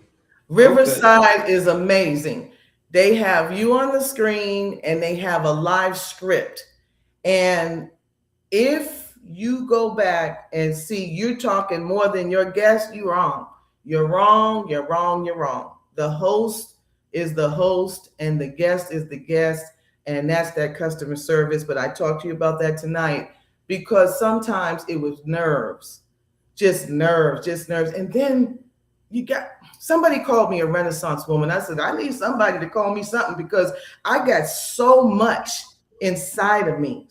Riverside is amazing. They have you on the screen and they have a live script. And if you go back and see you're talking more than your guest, you're wrong. You're wrong, you're wrong, you're wrong. The host is the host and the guest is the guest. And that's that customer service. But I talked to you about that tonight because sometimes it was nerves. Just nerves. And then somebody called me a Renaissance woman. I said, I need somebody to call me something because I got so much inside of me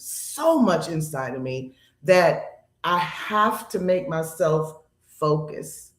that I have to make myself focus.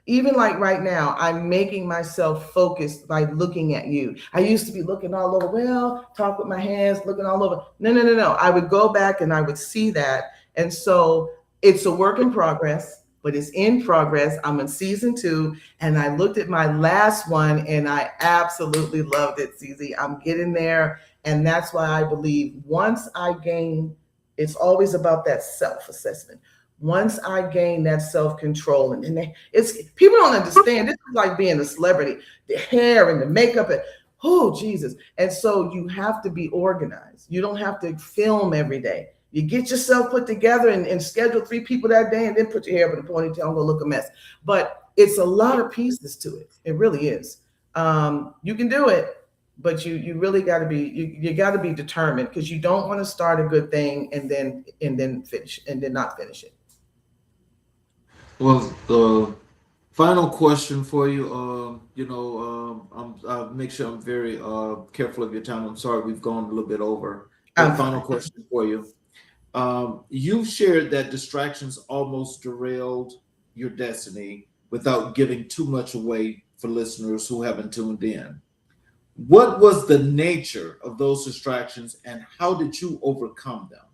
Even like right now, I'm making myself focus by looking at you. I used to be looking all over, talk with my hands, looking all over. No. I would go back and I would see that. And so it's a work in progress. But it's in progress. I'm in season 2, and I looked at my last one, and I absolutely loved it, CZ. I'm getting there, and that's why I believe once I gain, it's always about that self-assessment. Once I gain that self-control, and people don't understand. This is like being a celebrity, the hair and the makeup, and oh Jesus! And so you have to be organized. You don't have to film every day. You get yourself put together and schedule 3 people that day and then put your hair up in a ponytail and go look a mess. But it's a lot of pieces to it. It really is. You can do it, but you really got to be, you got to be determined because you don't want to start a good thing and then finish and then not finish it. Well, the final question for you, I'll make sure I'm very careful of your time. I'm sorry we've gone a little bit over. Final question for you. You've shared that distractions almost derailed your destiny without giving too much away for listeners who haven't tuned in. What was the nature of those distractions and how did you overcome them?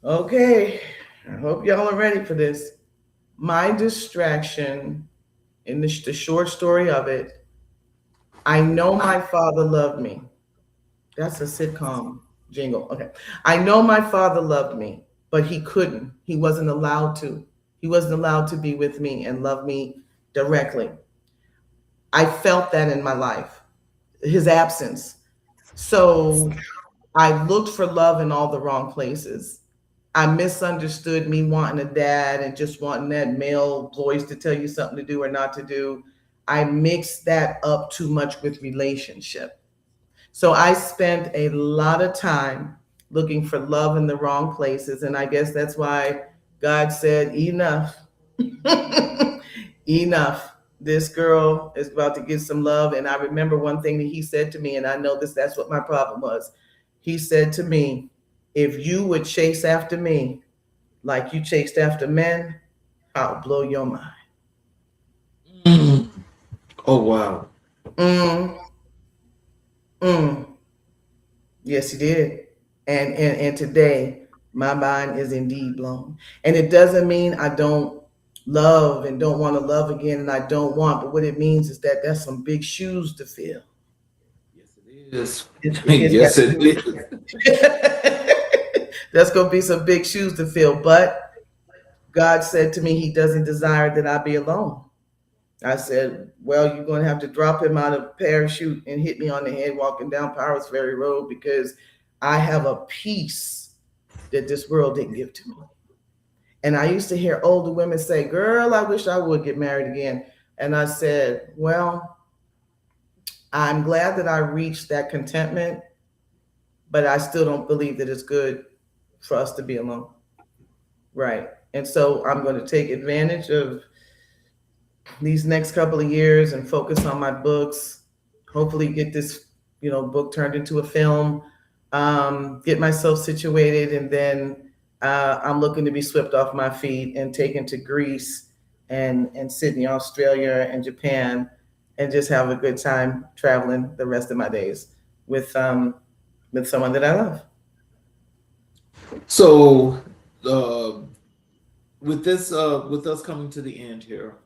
Okay, I hope y'all are ready for this. My distraction, in the short story of it, I know my father loved me. That's a sitcom jingle. Okay. I know my father loved me, but he couldn't. He wasn't allowed to. He wasn't allowed to be with me and love me directly. I felt that in my life, his absence. So I looked for love in all the wrong places. I misunderstood me wanting a dad and just wanting that male voice to tell you something to do or not to do. I mixed that up too much with relationship. So I spent a lot of time looking for love in the wrong places. And I guess that's why God said, enough, enough. this girl is about to get some love. And I remember one thing that he said to me, and I know that's what my problem was. He said to me, if you would chase after me like you chased after men, I'll blow your mind. Mm. Oh, wow. Mm, mm. Yes, he did. And today my mind is indeed blown. And it doesn't mean I don't love and don't want to love again and I don't want, but what it means is that that's some big shoes to fill. Yes, it is. It's Yes, it is. that's going to be some big shoes to fill. But God said to me, He doesn't desire that I be alone. I said, well, you're going to have to drop him out of parachute and hit me on the head walking down Powers Ferry Road because I have a peace that this world didn't give to me. And I used to hear older women say, girl, I wish I would get married again. And I said, well, I'm glad that I reached that contentment, but I still don't believe that it's good for us to be alone. Right. And so I'm going to take advantage of these next couple of years and focus on my books, hopefully get this, book turned into a film, get myself situated. And then I'm looking to be swept off my feet and taken to Greece and Sydney, Australia and Japan, and just have a good time traveling the rest of my days with someone that I love. So, with us coming to the end here,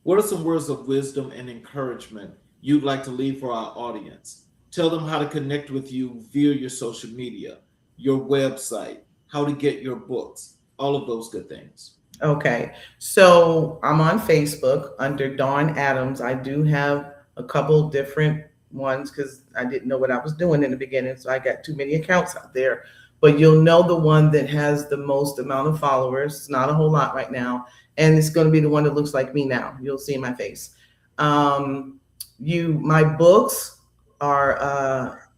what are some words of wisdom and encouragement you'd like to leave for our audience? Tell them how to connect with you via your social media, your website, how to get your books, all of those good things. Okay, so I'm on Facebook under Dawn Adams. I do have a couple different ones because I didn't know what I was doing in the beginning, so I got too many accounts out there. But you'll know the one that has the most amount of followers. It's not a whole lot right now, and it's going to be the one that looks like me now. You'll see my face. My books are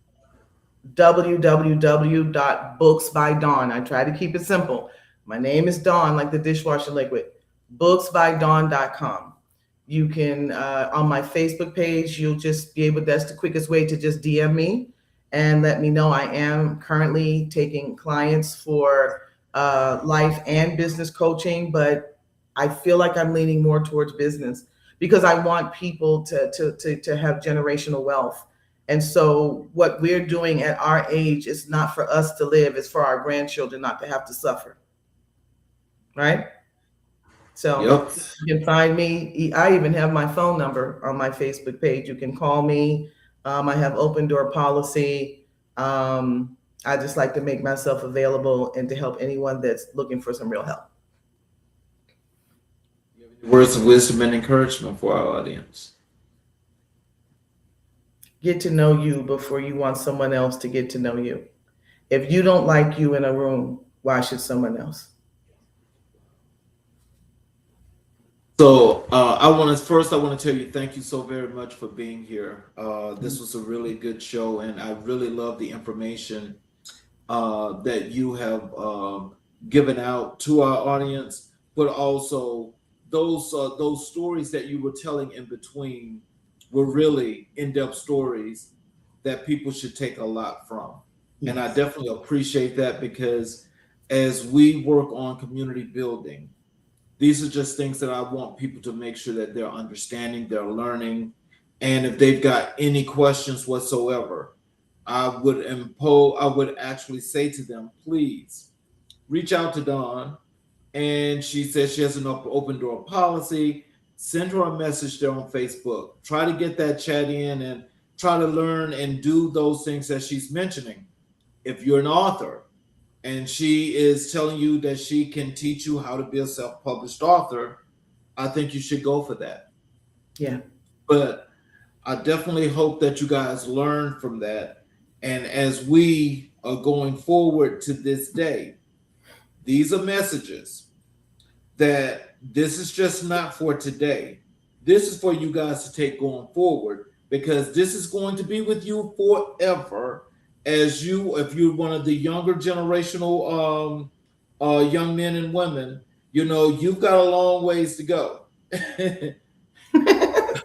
www.booksbydawn. I try to keep it simple. My name is Dawn, like the dishwasher liquid. Booksbydawn.com. You can, on my Facebook page, you'll just be able, that's the quickest way to just DM me and let me know. I am currently taking clients for life and business coaching, but I feel like I'm leaning more towards business because I want people to have generational wealth. And so what we're doing at our age is not for us to live, it's for our grandchildren not to have to suffer. Right? So Yep. You can find me. I even have my phone number on my Facebook page. You can call me. I have open door policy. I just like to make myself available and to help anyone that's looking for some real help. Words of wisdom and encouragement for our audience. Get to know you before you want someone else to get to know you. If you don't like you in a room, why should someone else? So I want to tell you thank you so very much for being here. This was a really good show, and I really love the information that you have given out to our audience, but also those stories that you were telling in between were really in-depth stories that people should take a lot from. Yes. And I definitely appreciate that because as we work on community building, these are just things that I want people to make sure that they're understanding, they're learning. And if they've got any questions whatsoever, I would actually say to them, please reach out to Dawn. And she says she has an open door policy. Send her a message there on Facebook. Try to get that chat in and try to learn and do those things that she's mentioning. If you're an author and she is telling you that she can teach you how to be a self-published author, I think you should go for that. Yeah. But I definitely hope that you guys learn from that. And as we are going forward to this day, these are messages that this is just not for today. This is for you guys to take going forward, because this is going to be with you forever. If you're one of the younger generational young men and women, you've got a long ways to go.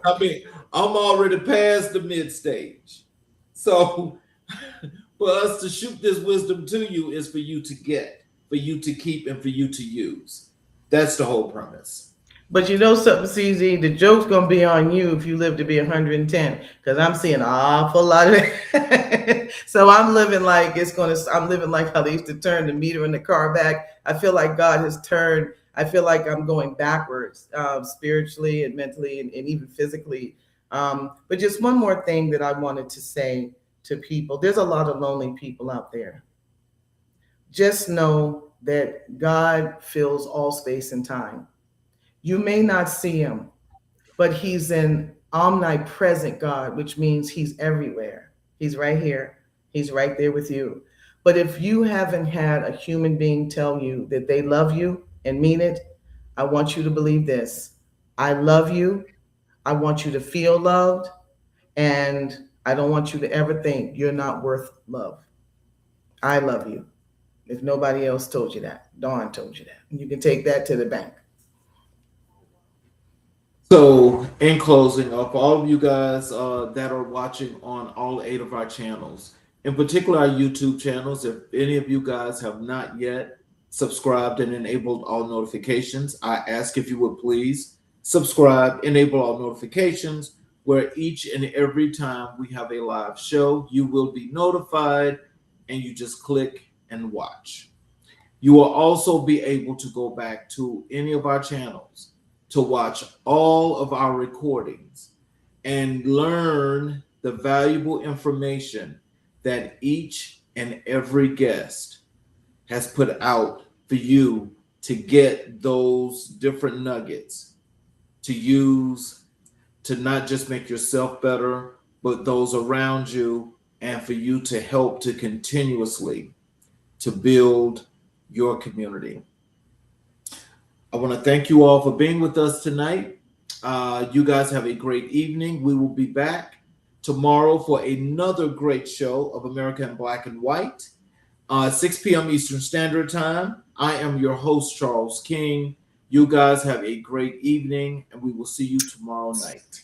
I mean, I'm already past the mid stage. So for us to shoot this wisdom to you is for you to get, for you to keep, and for you to use. That's the whole premise. But you know something, CZ, the joke's gonna be on you if you live to be 110, because I'm seeing an awful lot of it. So I'm living like I'm living like how they used to turn the meter in the car back. I feel like God has turned. I feel like I'm going backwards, spiritually and mentally and even physically. But just one more thing that I wanted to say to people: there's a lot of lonely people out there. Just know that God fills all space and time. You may not see him, but he's an omnipresent God, which means he's everywhere. He's right here. He's right there with you. But if you haven't had a human being tell you that they love you and mean it, I want you to believe this. I love you. I want you to feel loved. And I don't want you to ever think you're not worth love. I love you. If nobody else told you that, Dawn told you that. You can take that to the bank. So, in closing, for all of you guys that are watching on all 8 of our channels, in particular our YouTube channels, if any of you guys have not yet subscribed and enabled all notifications, I ask if you would please subscribe, enable all notifications, where each and every time we have a live show, you will be notified and you just click and watch. You will also be able to go back to any of our channels to watch all of our recordings and learn the valuable information that each and every guest has put out for you to get those different nuggets to use to not just make yourself better, but those around you, and for you to help to continuously to build your community. I want to thank you all for being with us tonight. You guys have a great evening. We will be back tomorrow for another great show of America in Black and White, 6 p.m. Eastern Standard Time. I am your host, Charles King. You guys have a great evening, and we will see you tomorrow night.